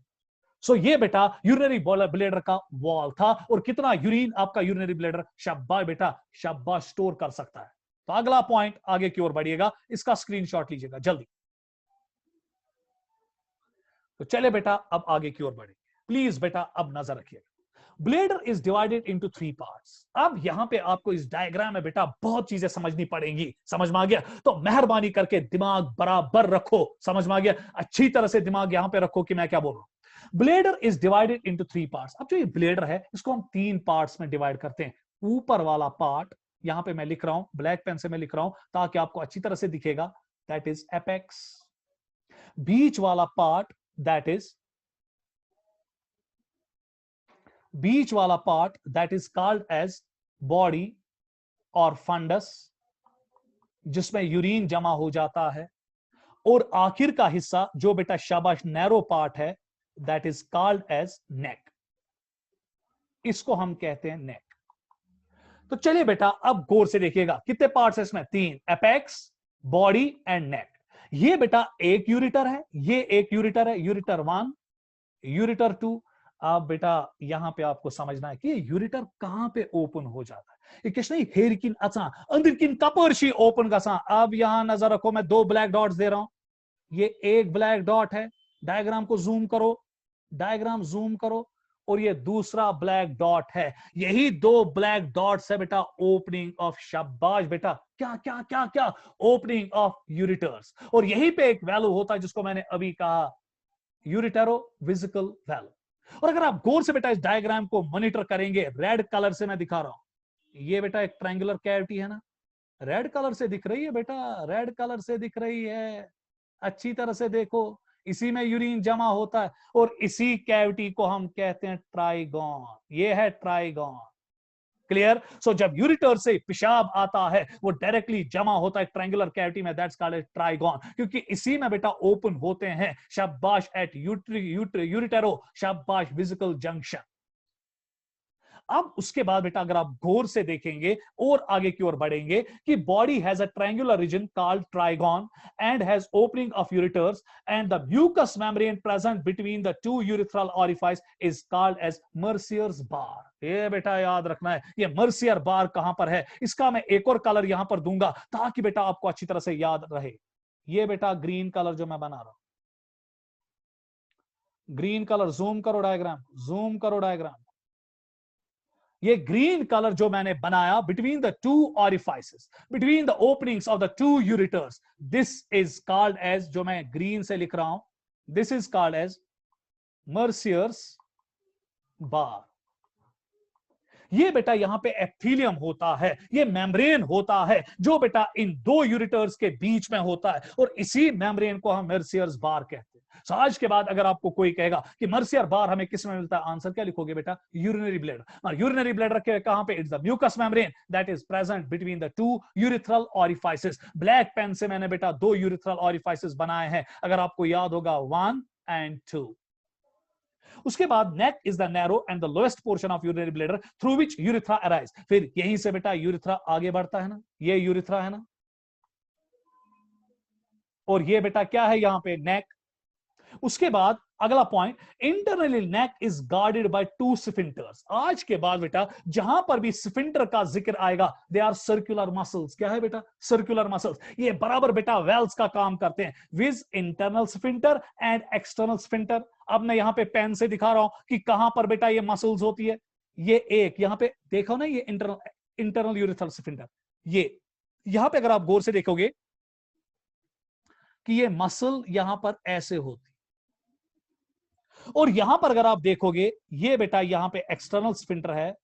सो ये बेटा यूरिनरी ब्लैडर का वॉल था, और कितना यूरिन आपका यूरिनरी ब्लैडर शाबाश बेटा शाबाश स्टोर कर सकता है। तो अगला पॉइंट आगे की ओर बढ़िएगा, इसका स्क्रीनशॉट लीजिएगा जल्दी। तो चले बेटा अब आगे की ओर बढ़े, प्लीज बेटा अब नजर रखिएगा। Bladder is divided into 3 parts. अब यहां पे आपको इस डायग्राम में बेटा बहुत चीजें समझनी पड़ेंगी, समझ में आ गया? तो मेहरबानी करके दिमाग बराबर रखो, समझ में आ गया? अच्छी तरह से दिमाग यहां पे रखो कि मैं क्या बोल रहा हूं। Bladder is divided into 3 parts. अब जो ये ब्लेडर है इसको हम 3 पार्ट्स में डिवाइड करते हैं। ऊपर वाला पार्ट यहां पे मैं लिख रहा हूं, ब्लैक पेन से मैं लिख रहा हूं ताकि आपको अच्छी तरह से दिखेगा, दैट इज एपेक्स। बीच वाला पार्ट दैट इज बीच वाला part that is called as body और फंडस, जिसमें यूरिन जमा हो जाता है। और आखिर का हिस्सा जो बेटा शाबाश नैरो पार्ट है दैट इज कॉल्ड एज नेक, इसको हम कहते हैं नेक। तो चलिए बेटा अब गौर से देखिएगा, कितने पार्ट्स है इसमें? 3, एपेक्स, बॉडी एंड नेक। ये बेटा एक यूरिटर है, ये एक यूरिटर है, यूरिटर 1, यूरिटर 2। अब बेटा यहां पे आपको समझना है कि यूरिटर कहां पे ओपन हो जाता है। ये किस नहीं हेरकिन अचा अंदरकिन कपरशी ओपन का। अब यहां नजर रखो, मैं 2 ब्लैक डॉट्स दे रहा हूं, ये एक ब्लैक डॉट है, डायग्राम को जूम करो, डायग्राम जूम करो, और ये दूसरा ब्लैक डॉट है। यही 2 ब्लैक डॉट्स है बेटा ओपनिंग ऑफ, शाबाश बेटा, क्या क्या क्या क्या, ओपनिंग ऑफ यूरिटर्स। और यहीं पे एक वैल्यू होता है जिसको मैंने अभी कहा यूरिटेरो विजिकल वैल्यू। और अगर आप गौर से बेटा इस डायग्राम को मॉनिटर करेंगे, रेड कलर से मैं दिखा रहा हूं, ये बेटा एक ट्रायंगुलर कैविटी है ना, रेड कलर से दिख रही है बेटा, रेड कलर से दिख रही है, अच्छी तरह से देखो, इसी में यूरिन जमा होता है, और इसी कैविटी को हम कहते हैं ट्राइगोन। ये है ट्राइगोन, क्लियर? सो जब यूरिटर से पेशाब आता है वो डायरेक्टली जमा होता है ट्रायंगुलर कैविटी में, दैट्स कॉल्ड ट्राइगोन, क्योंकि इसी में बेटा ओपन होते हैं, शाबाश, एट यूरिटेरो, शाबाश, विजिकल जंक्शन। अब उसके बाद बेटा अगर आप गौर से देखेंगे और आगे की ओर बढ़ेंगे कि body has a triangular region called trigone and has opening of ureters and the mucous membrane present between the 2 urethral orifice is called as Mercier's bar. ये बेटा याद रखना है, ये मर्सियर बार कहां पर है, इसका मैं एक और कलर यहां पर दूंगा ताकि बेटा आपको अच्छी तरह से याद रहे। ये बेटा ग्रीन कलर जो मैं बना रहा हूं, ग्रीन कलर, जूम करो डायग्राम, जूम करो डायग्राम। ये ग्रीन कलर जो मैंने बनाया between the 2 orifices, between the openings of the 2 ureters, this is called as, जो मैं ग्रीन से लिख रहा हूं, this is called as Mercier's bar. ये बेटा यहां पे एपिथेलियम होता है, ये मेम्ब्रेन होता है जो बेटा इन 2 यूरिटर्स के बीच में होता है, और इसी मेम्ब्रेन को हम मर्सियर्स बार कहते हैं। So, आज के बाद अगर आपको कोई कहेगा कि मर्सियर बार हमें किस में मिलता है, आंसर क्या लिखोगे बेटा? Urinary bladder. यूरिनरी ब्लैडर रखे कहां पे? It's the mucous membrane that is present between the 2 urethral orifices. Black pen से मैंने बेटा 2 यूरिथ्रल ओरिफाइसेस बनाए हैं, अगर आपको याद होगा 1 and 2। उसके बाद neck is the narrow and the lowest portion of urinary bladder through which urethra arise. फिर यहीं से बेटा यूरिथ्रा आगे बढ़ता है ना, ये यूरिथ्रा है ना, और ये बेटा क्या है यहां पे? नेक। उसके बाद अगला point, internally neck is guarded by 2 sphincters. आज के बाद बेटा जहां पर भी स्फिंक्टर का जिक्र आएगा, दे आर सर्कुलर मसल्स। क्या है बेटा? Circular muscles. ये बराबर बेटा वेल्स का काम करते हैं, viz internal sphincter and external sphincter. अब मैं यहां पे पेन से दिखा रहा हूं कि कहां पर बेटा ये मसल्स होती है। ये एक यहां पे देखो ना, ये इंटरनल यूरिथ्रल स्फिंक्टर, ये यहां पे अगर आप गौर से देखोगे कि ये मसल यहां पर ऐसे होती, और यहां पर अगर आप देखोगे ये बेटा यहां पे एक्सटर्नल स्फिंक्टर है,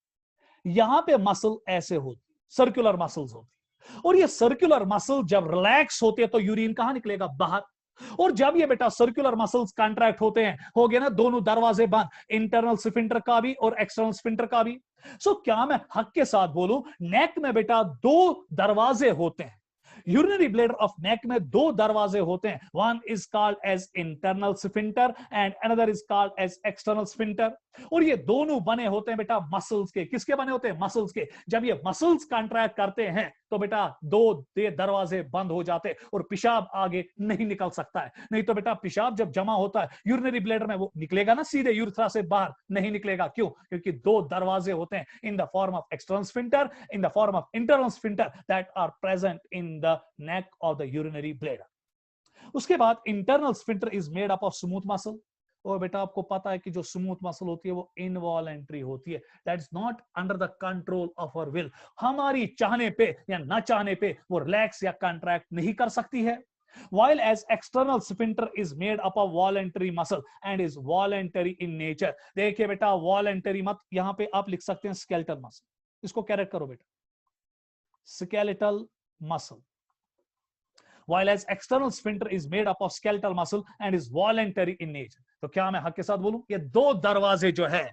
यहां पे मसल ऐसे होती, सर्कुलर मसल्स होती। और ये सर्कुलर मसल जब रिलैक्स होते हैं तो यूरिन कहां निकलेगा? बाहर। और जब ये बेटा सर्कुलर मसल्स कॉन्ट्रैक्ट होते हैं, हो गया ना दोनों दरवाजे बंद, इंटरनल स्फिंक्टर का भी और एक्सटर्नल स्फिंक्टर का भी। सो क्या मैं हक के साथ बोलूं, नेक में बेटा 2 दरवाजे होते हैं, यूरिनरी ब्लैडर ऑफ नेक में दो दरवाजे होते हैं, one is called as internal sphincter and another is called as external sphincter. और ये दोनों बने होते हैं बेटा मसल्स के। किसके बने होते हैं? मसल्स के। जब ये मसल्स कॉन्ट्रैक्ट करते हैं तो बेटा दो दरवाजे बंद हो जाते हैं और पेशाब आगे नहीं निकल सकता है। नहीं तो बेटा पेशाब जब जमा होता है यूरिनरी ब्लैडर में, वो निकलेगा ना सीधे यूरेथ्रा से बाहर, नहीं निकलेगा। क्यों? क्योंकि दो दरवाजे होते हैं, in the form of external sphincter, in the form of internal sphincter that are present in the neck of the urinary bladder. उसके बाद internal sphincter is made up of smooth muscle। और बेटा आपको पता है कि जो स्मूथ मसल होती है वो इनवॉलेंट्री होती है, that is not under the control of our will. हमारी चाहने पे या ना चाहने पे वो रिलैक्स या कॉन्ट्रैक्ट नहीं कर सकती है। While as external sphincter is made up of voluntary muscle and is voluntary in nature। देखिए बेटा voluntary मत, यहां पे आप लिख सकते हैं skeletal muscle, इसको कैरेक्ट करो बेटा, skeletal muscle। While as external sphincter is made up of skeletal muscle and is voluntary in nature। तो क्या मैं हक के साथ बोलूं, ये दो दरवाजे जो है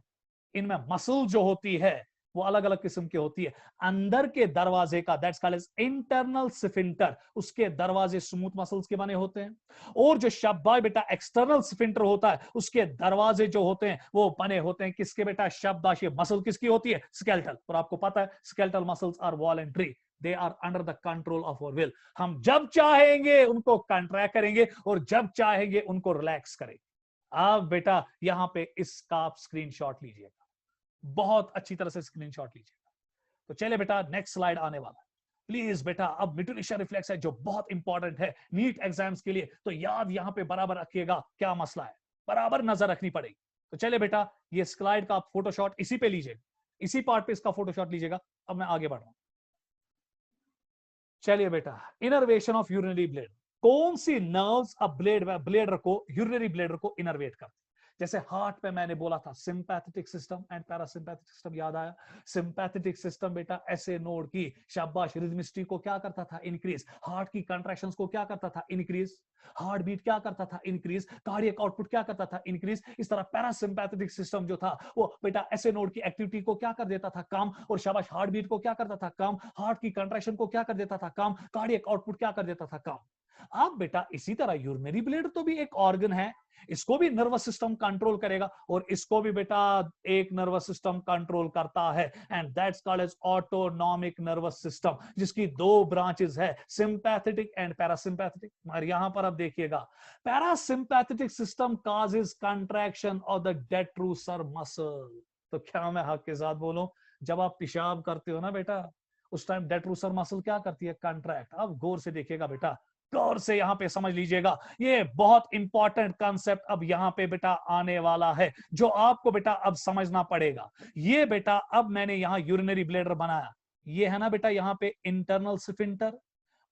इनमें मसल जो होती है वो अलग अलग किस्म की होती है। अंदर के दरवाजे का that's called as internal sphincter, उसके दरवाजे स्मूथ मसल्स के बने होते हैं। और जो शाबाश बेटा एक्सटर्नल स्फिंक्टर होता है उसके दरवाजे जो होते हैं वो बने होते हैं किसके बेटा? शाबाश, ये मसल किसकी होती है? स्केलेटल। और आपको पता है skeletal muscles are voluntary, they are under the control of our will. हम जब चाहेंगे उनको कंट्रैक्ट करेंगे और जब चाहेंगे उनको रिलैक्स करेंगे। आप बेटा यहां पे इसका आप स्क्रीनशॉट लीजिएगा, बहुत अच्छी तरह से स्क्रीनशॉट लीजिएगा। तो चले बेटा नेक्स्ट स्लाइड आने वाला है। प्लीज बेटा अब मिटुलिशिया रिफ्लेक्स है जो बहुत इंपॉर्टेंट है नीट एग्जाम्स के लिए, तो याद यहां पे बराबर रखिएगा क्या मसला है, बराबर नजर रखनी पड़ेगी। तो चले बेटा ये स्लाइड का आप फोटोशॉट इसी पे लीजिएगा, इसी पार्ट पे इसका फोटोशॉट लीजिएगा। अब मैं आगे बढ़ रहा हूं। चलिए बेटा इनर्वेशन ऑफ यूरिनरी ब्लेड, कौन सी नर्व्स अब ब्लेडर को यूरिनरी ब्लेडर को इनर्वेट करती है? जैसे हार्ट पे मैंने बोला था sympathetic system and parasympathetic system, याद आया? सिंपैथेटिक सिस्टम बेटा ऐसे नोड की शाबाश रिदमिस्ट्री को क्या करता था? इंक्रीज। हार्ट की कंट्रैक्शंस को क्या करता था? इंक्रीज। हार्ट बीट क्या करता था? इंक्रीज। कार्डियक आउटपुट क्या करता था? इंक्रीज। इस तरह पैरासिम्पैथेटिक सिस्टम जो था वो बेटा ऐसे नोड की एक्टिविटी को क्या कर देता था? कम। और शाबाश हार्ट बीट को क्या करता था? कम। हार्ट की कंट्रैक्शन को क्या कर देता था? कम। कार्डियक आउटपुट क्या कर देता था? कम। अब बेटा इसी तरह यूरिनरी ब्लेडर तो भी एक ऑर्गन है, इसको भी नर्वस सिस्टम कंट्रोल करेगा और इसको भी बेटा एक नर्वस सिस्टम कंट्रोल करता है and that's called as autonomic nervous system, जिसकी दो ब्रांचेस है सिंपैथेटिक एंड पैरासिम्पैथेटिक। और यहां पर अब देखिएगा parasympathetic system causes contraction of the detrusor muscle. तो क्या मैं हक के साथ बोलूं, जब आप पेशाब करते हो ना बेटा उस टाइम डेट्रूसर मसल क्या करती है? कंट्रैक्ट। अब गौर से देखिएगा बेटा, गौर से यहां पे समझ लीजिएगा, ये बहुत इंपॉर्टेंट कंसेप्ट अब यहां पे बेटा आने वाला है जो आपको बेटा अब समझना पड़ेगा। ये बेटा अब मैंने यहां यूरिनरी ब्लेडर बनाया, ये है ना बेटा यहां पे इंटरनल स्फिंक्टर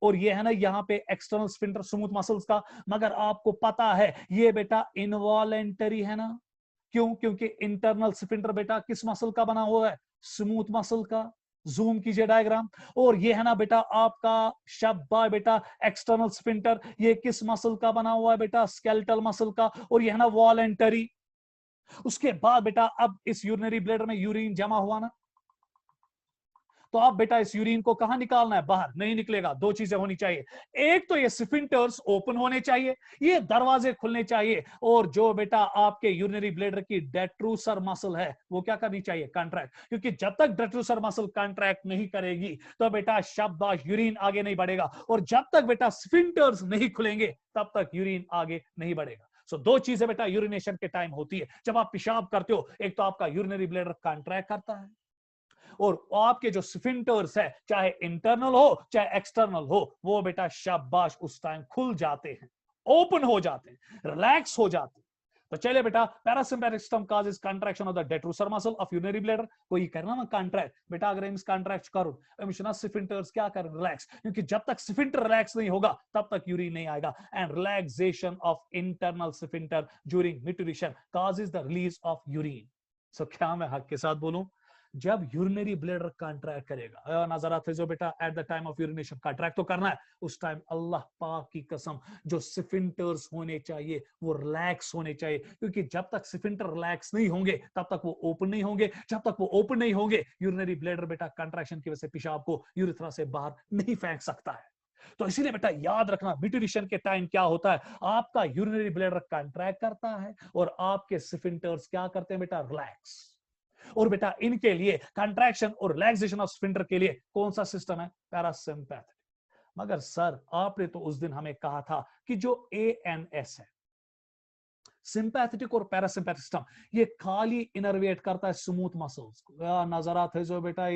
और ये है ना यहाँ पे एक्सटर्नल स्फिंक्टर स्मूथ मसल्स का, मगर आपको पता है ये बेटा इनवॉलेंटरी है ना। क्यों? क्योंकि इंटरनल स्फिंक्टर बेटा किस मसल का बना हुआ है? स्मूथ मसल का। जूम कीजिए डायग्राम। और ये है ना बेटा आपका शब्बा बेटा एक्सटर्नल स्फिंक्टर, ये किस मसल का बना हुआ है बेटा? स्केलेटल मसल का। और ये है ना वॉलेंटरी। उसके बाद बेटा अब इस यूरिनरी ब्लेडर में यूरिन जमा हुआ ना, तो आप बेटा इस यूरिन को कहां निकालना है? बाहर नहीं निकलेगा। दो चीजें होनी चाहिए, एक तो ये स्फिंक्टर्स ओपन होने चाहिए, ये दरवाजे खुलने चाहिए, और जो बेटा आपके यूरिनरी ब्लेडर की डेट्रूसर मसल है वो क्या करनी चाहिए? कंट्रैक्ट। क्योंकि जब तक डेट्रूसर मसल कंट्रैक्ट नहीं करेगी तो बेटा शाबाश यूरिन आगे नहीं बढ़ेगा, और जब तक बेटा स्फिंक्टर्स नहीं खुलेंगे तब तक यूरिन आगे नहीं बढ़ेगा। सो दो चीजें बेटा यूरिनेशन के टाइम होती है, जब आप पेशाब करते हो एक तो आपका यूरिनरी ब्लेडर कंट्रैक्ट करता है और आपके जो स्फिंक्टर्स है चाहे इंटरनल हो चाहे एक्सटर्नल हो वो बेटा शाबाश उस टाइम खुल जाते हैं, ओपन हो जाते हैं, रिलैक्स हो जाते हैं। तो चलिए बेटा parasympathetic system causes contraction of the detrusor muscle of urinary bladder. कोई करना ना कंट्रैक्ट बेटा, अगर हम कंट्रैक्ट करो हमेशा स्फिंक्टर्स क्या करें? रिलैक्स। क्योंकि जब तक स्फिंक्टर रिलैक्स नहीं होगा तब तक यूरिन नहीं आएगा। And relaxation of internal sphincter during micturition causes the release of urine. So क्या मैं हक के साथ बोलूं, जब यूरिनरी ब्लेडर कंट्रैक्ट करेगा, नजर आते जो बेटा at the time of urination contract तो करना है, उस टाइम अल्लाह पाक की कसम जो स्फिंक्टर्स होने चाहिए वो रिलैक्स होने चाहिए। क्योंकि जब तक स्फिंक्टर रिलैक्स नहीं होंगे तब तक वो ओपन नहीं होंगे, जब तक वो ओपन नहीं होंगे यूरिनरी ब्लेडर बेटा कंट्रैक्शन की वजह से पेशाब को यूरेथ्रा से बाहर नहीं फेंक सकता है। तो इसीलिए बेटा याद रखना, म्यूटिलेशन के टाइम क्या होता है, आपका यूरिनरी ब्लैडर कंट्रैक्ट करता है और आपके स्फिंक्टर्स क्या करते हैं बेटा, रिलैक्स। और बेटा इनके लिए कंट्रैक्शन और रिलैक्सेशन ऑफ स्फिंक्टर के लिए कौन सा सिस्टम है, पैरासिम्पैथेटिक। मगर सर आपने तो उस दिन हमें कहा था कि जो एएनएस है, सिंपैथेटिक और पैरासिम्पैथिक सिस्टम, ये खाली इनर्वेट करता है स्मूथ मसल्स को। नजरा थे जो बेटा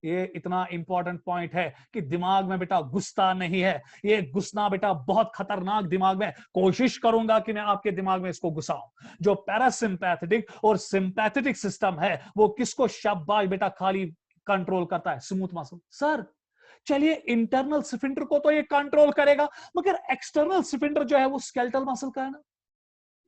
ये इतना इंपॉर्टेंट पॉइंट है कि दिमाग में बेटा घुसता नहीं है, ये घुसना बेटा बहुत खतरनाक दिमाग में, कोशिश करूंगा कि मैं आपके दिमाग में इसको घुसाऊं। जो पैरासिम्पैथेटिक और सिंपैथेटिक सिस्टम है वो किसको शाबाश बेटा खाली कंट्रोल करता है, स्मूथ मसल। सर चलिए इंटरनल स्फिंक्टर को तो ये कंट्रोल करेगा, मगर एक्सटर्नल स्फिंक्टर जो है वो स्केलेटल मसल का है ना,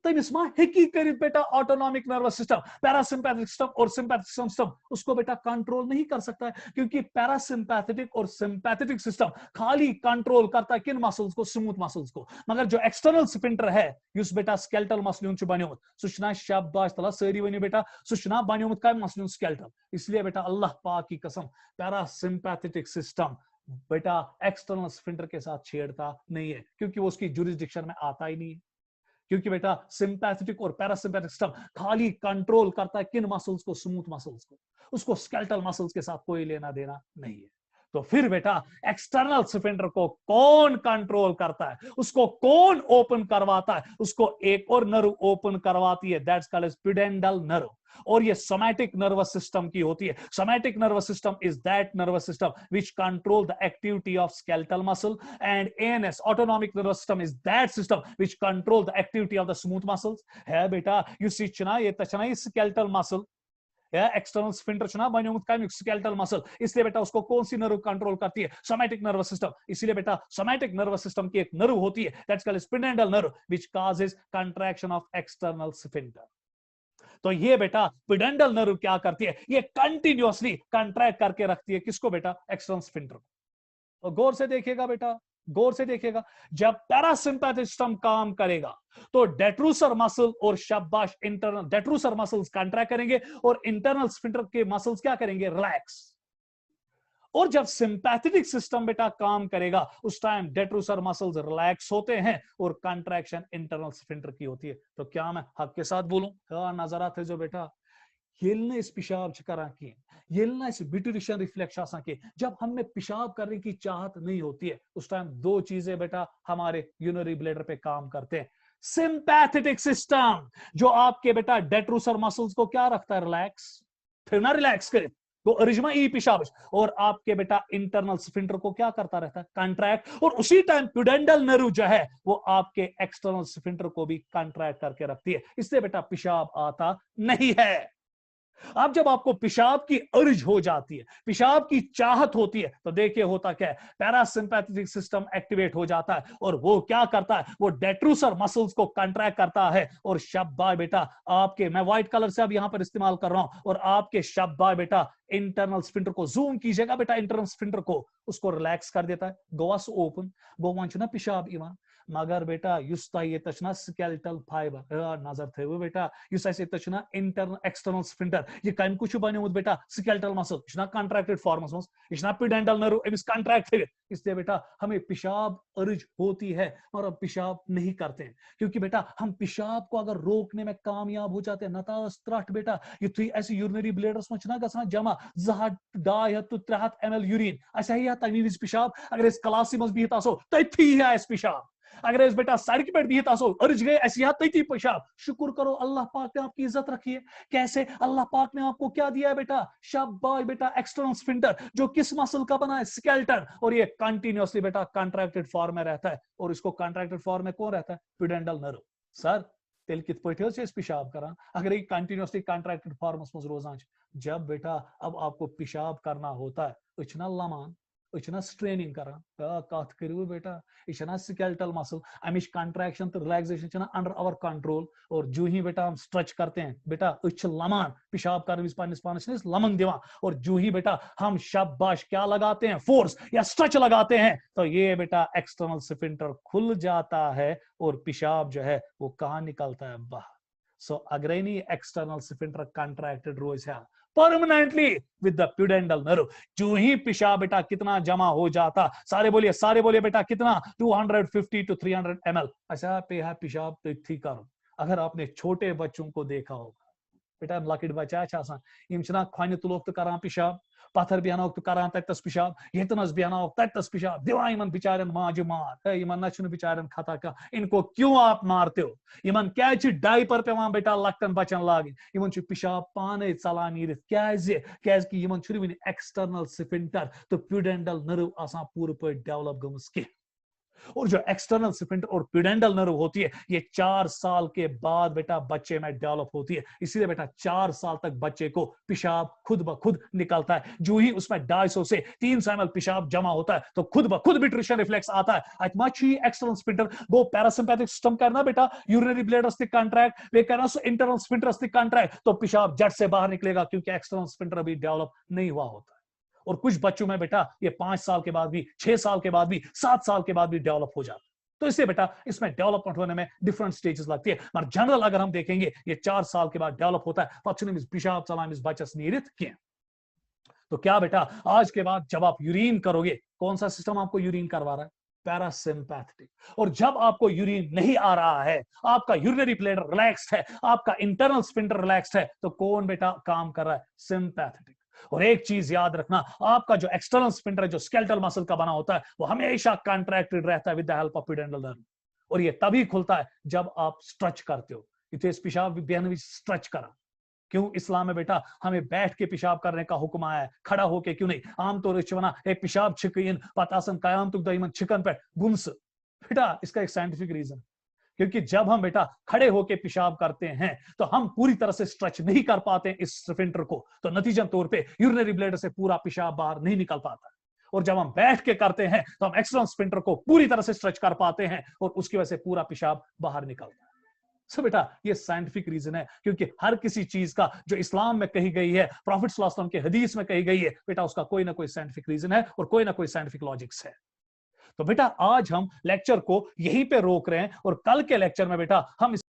तमिस मा हेकी करित बेटा autonomic nervous system, parasympathetic system और सिंपैथिक सिस्टम उसको बेटा कंट्रोल नहीं कर सकता है, क्योंकि पैरासिम्पैथेटिक और सिंपैथेटिक सिस्टम खाली कंट्रोल करता है किन मसल्स को, स्मूथ मसल्स को। मगर जो एक्सटर्नल स्फिंक्टर है युस बेटा स्केलेटल मसल बनियोमुत सुचना शाबाश तला सारी वनी बेटा सुचना बनियोमुत का मसल स्केलेटल। इसलिए बेटा अल्लाह पाक की कसम पैरासिम्पैथेटिक सिस्टम बेटा एक्सटर्नल स्फिंक्टर के साथ छेड़ता नहीं है, क्योंकि वो उसकी जुरिसडिक्शन में आता ही नहीं है। क्योंकि बेटा सिंपैथेटिक और पैरासिम्पैथिक सिस्टम खाली कंट्रोल करता है किन मसल्स को, स्मूथ मसल्स को, उसको स्केलेटल मसल्स के साथ कोई लेना देना नहीं है। तो फिर बेटा एक्सटर्नल स्फिंक्टर को कौन कंट्रोल करता है, उसको कौन ओपन करवाता है, उसको एक और नर्व ओपन करवाती है, दैट्स कॉल्ड एज पिडेंडल नर्व। और ये सोमैटिक नर्वस सिस्टम की होती है। Somatic nervous system is that nervous system which control the activity of skeletal muscle, and ANS autonomic nervous system is that system which control the activity of the smooth muscles. है बेटा you see चना ये तचना skeletal muscle external sphincter चुना बनियोमुत comic skeletal muscle, इसलिए बेटा उसको कौन सी nerve control करती है, सोमैटिक नर्वस सिस्टम। इसलिए बेटा सोमैटिक नर्वस सिस्टम की एक नर्व होती है that's called pudendal nerve which causes contraction of external sphincter. तो ये बेटा पिडेंडल नर्व क्या करती है, ये कंटिन्यूअसली कंट्रैक्ट करके रखती है किसको बेटा, एक्सटर्नल स्फिंक्टर को। तो गौर से देखिएगा बेटा, गौर से देखिएगा, जब पैरासिम्पैथिक सिस्टम काम करेगा तो डेट्रूसर मसल और शाबाश इंटरनल डेट्रूसर मसल्स कंट्रैक्ट करेंगे और इंटरनल स्फिंक्टर के मसल्स क्या करेंगे, रिलैक्स। और जब सिंपैथेटिक सिस्टम बेटा काम करेगा उस टाइम डेट्रूसर मसल्स रिलैक्स होते हैं और कंट्रैक्शन इंटरनल स्फिंक्टर की होती है। तो क्या मैं हक के साथ बोलूं, नजर आते जो बेटा ये पेशाब करा ये ब्यूटिशन रिफ्लेक्स जब हमें पेशाब करने की चाहत नहीं होती है उस टाइम दो चीजें बेटा हमारे यूरिनरी ब्लैडर पे काम करते हैं। सिंपैथेटिक सिस्टम जो आपके बेटा डेट्रूसर मसल्स को क्या रखता है, रिलैक्स, फिर ना रिलैक्स करे तो अरिज्मा ई पेशाब, और आपके बेटा इंटरनल स्फिंक्टर को क्या करता रहता है, कंट्रैक्ट, और उसी टाइम पिडेंडल नर्व जो है वो आपके एक्सटर्नल स्फिंक्टर को भी कंट्रैक्ट करके रखती है, इससे बेटा पेशाब आता नहीं है। अब जब आपको पेशाब की अर्ज हो जाती है, पेशाब की चाहत होती है, तो देखिए होता क्या है, पैरासिम्पैथेटिक सिस्टम एक्टिवेट हो जाता है और वो क्या करता है, वो डेट्रूसर मसल्स को कंट्रैक्ट करता है और शाबाश बेटा आपके, मैं व्हाइट कलर से अब यहां पर इस्तेमाल कर रहा हूं, और आपके शाबाश बेटा इंटरनल स्फिंक्टर को जूम कीजिएगा बेटा, इंटरनल स्फिंक्टर को उसको रिलैक्स कर देता है, गोवास ओपन गो वन ना पेशाब इवान। मगर बेटा युस ये तचना स्केलेटल फाइबर नजर थे वो बेटा युस ऐसे तचना इंटरनल एक्सटर्नल स्फिंक्टर ये कम कुछ बनियोमुत बेटा स्केलेटल मसल इतना कंट्रैक्टेड फॉर्मस मस इतना पिडेंडल नर्व एमिस कंट्रैक्ट थे, इसलिए बेटा हमें पेशाब अर्ज होती है और अब पेशाब नहीं करते हैं, क्योंकि बेटा हम पेशाब को अगर रोकने में कामयाब हो जाते हैं नतास त्रट बेटा युथुई ऐसे यूरिनरी ब्लैडर्स में छना गसान जमा 200-300 ml यूरिन ऐसा ही तमी विज पेशाब अगर इस क्लास मज बिहत आसो तथी है इस पेशाब, अगर इस बेटा सड़क पर बिहत आसो अर्ज गए ऐसी तथी पेशाब। शुक्र करो अल्लाह पाक ने आपकी इज्जत रखी है, कैसे अल्लाह पाक ने आपको क्या दिया है बेटा, शाबाश बेटा एक्सटर्नल स्फिंक्टर जो किस मसल का बना है, स्केलेटन, और ये कंटिन्यूअसली बेटा कंट्रैक्टेड फॉर्म में रहता है, और इसको कंट्रैक्टेड फॉर्म में कौन रहता है, पिडेंडल नर्व। सर तेल कित पे पेशाब करा अगर ये कंटिन्यूअसली कंट्रैक्टेड फॉर्मस में रोजान, जब बेटा अब आपको पेशाब करना होता है इतना लमान इतना स्ट्रेनिंग करा कत करू बेटा यह स्केलेटल मसल अमिश कंट्रैक्शन तो रिलैक्सेशन अंडर आवर कंट्रोल, और जो ही बेटा हम स्ट्रेच करते हैं बेटा लमान पेशाब कर पानस लमन दिवा, और जो ही बेटा हम शाबाश क्या लगाते हैं, फोर्स या स्ट्रेच लगाते हैं, तो ये बेटा एक्सटर्नल स्फिंक्टर खुल जाता है और पेशाब जो है वो कहां निकलता है, बाहर। So agreni external sphincter contracted रोज permanently with the pudendal nerve. जो ही पेशाब बेटा कितना जमा हो जाता, सारे बोलिए बेटा कितना, 250 to 300 ml ऐसा पे है पेशाब थी करो। अगर आपने छोटे बच्चों को देखा होगा, बेटा लकट बच्चा यम खोन तुलोक तो करान पेशाब, पत्थर बेहनो तो करान ततस पेशाब, यतनस बेहनो ततस पेशाब, दिवा इन बिचारन माज मार, इन न बिचारन खता का, इनको क्यों आप मारते हो, इन क्या डायपर पेवान बेटा लकटन बचन लागिन, इन पेशाब पाने चलान नीरित कि इन एक्सटर्नल स्फिंक्टर तो प्यूडेंटल नर्व आसान पूरे पे डेवलप गमस कह। और जो एक्सटर्नल स्फिंक्टर और प्यूडेंटल नर्व होती है, ये 4 साल के बाद बेटा बच्चे में डेवलप होती है। इसीलिए बेटा 4 साल तक बच्चे को पेशाब खुद ब खुद निकलता है। जो ही उसमें 250 से 300 ml पेशाब जमा होता है तो खुद ब खुद ब्यूट्रिशन रिफ्लेक्स आता है। अतमाची एक्सटर्नल स्फिंक्टर गो पैरासिम्पैथिक सिस्टम करना बेटा, यूरिनरी ब्लैडर से कॉन्ट्रैक्ट, वे करना इंटरनल स्फिंक्टर से कॉन्ट्रैक्ट, तो पेशाब जट से बाहर निकलेगा, क्योंकि एक्सटर्नल स्फिंक्टर अभी डेवलप नहीं हुआ होता। और कुछ बच्चों में बेटा ये 5 साल के बाद भी, 6 साल के बाद भी, 7 साल के बाद भी डेवलप हो जाता है। तो इससे बेटा इसमें डेवलपमेंट होने में डिफरेंट स्टेजेस लगती है, मगर जनरल अगर हम देखेंगे ये 4 साल के बाद डेवलप होता है। पश्चिम पेशाब चलाम इस बच्चस नीरित किए। तो क्या बेटा आज के बाद जब आप यूरिन करोगे, कौन सा सिस्टम आपको यूरिन करवा रहा है, पैरासिम्पैथेटिक। और जब आपको यूरिन नहीं आ रहा है, आपका यूरिनरी ब्लैडर रिलैक्स्ड है, आपका इंटरनल स्फिंक्टर रिलैक्स्ड है, तो कौन बेटा काम कर रहा है, सिंपैथेटिक। और एक चीज याद रखना, आपका जो एक्सटर्नल स्फिंक्टर जो स्केलेटल मसल का बना होता है, वो हमेशा कॉन्ट्रैक्टेड रहता है with the help of प्यूडेंटल nerve. और ये तभी खुलता है जब आप स्ट्रेच करते हो। इथे पेशाब बहन भी स्ट्रेच करा। क्यों इस्लाम में बेटा हमें बैठ के पेशाब करने का हुक्म आया है, खड़ा होके क्यों नहीं। आमतौर पर पेशाब छिकन पतासन कयाम तुक दमन छिकन पे गुंस, बेटा इसका एक साइंटिफिक रीजन, क्योंकि जब हम बेटा खड़े होकर पेशाब करते हैं तो हम पूरी तरह से स्ट्रेच नहीं कर पाते इस स्फिंक्टर को, तो नतीजन तौर पे यूरिनरी ब्लैडर से पूरा पेशाब बाहर नहीं निकल पाता। और जब हम बैठ के करते हैं तो हम एक्सटर्नल स्फिंक्टर को पूरी तरह से स्ट्रेच कर पाते हैं और उसकी वजह से पूरा पेशाब बाहर निकलता है। सो बेटा ये साइंटिफिक रीजन है, क्योंकि हर किसी चीज का जो इस्लाम में कही गई है, प्रॉफिट सल्लल्लाहु अलैहि वसल्लम के हदीस में कही गई है, बेटा उसका कोई ना कोई साइंटिफिक रीजन है और कोई ना कोई साइंटिफिक लॉजिक्स है। तो बेटा आज हम लेक्चर को यहीं पे रोक रहे हैं और कल के लेक्चर में बेटा हम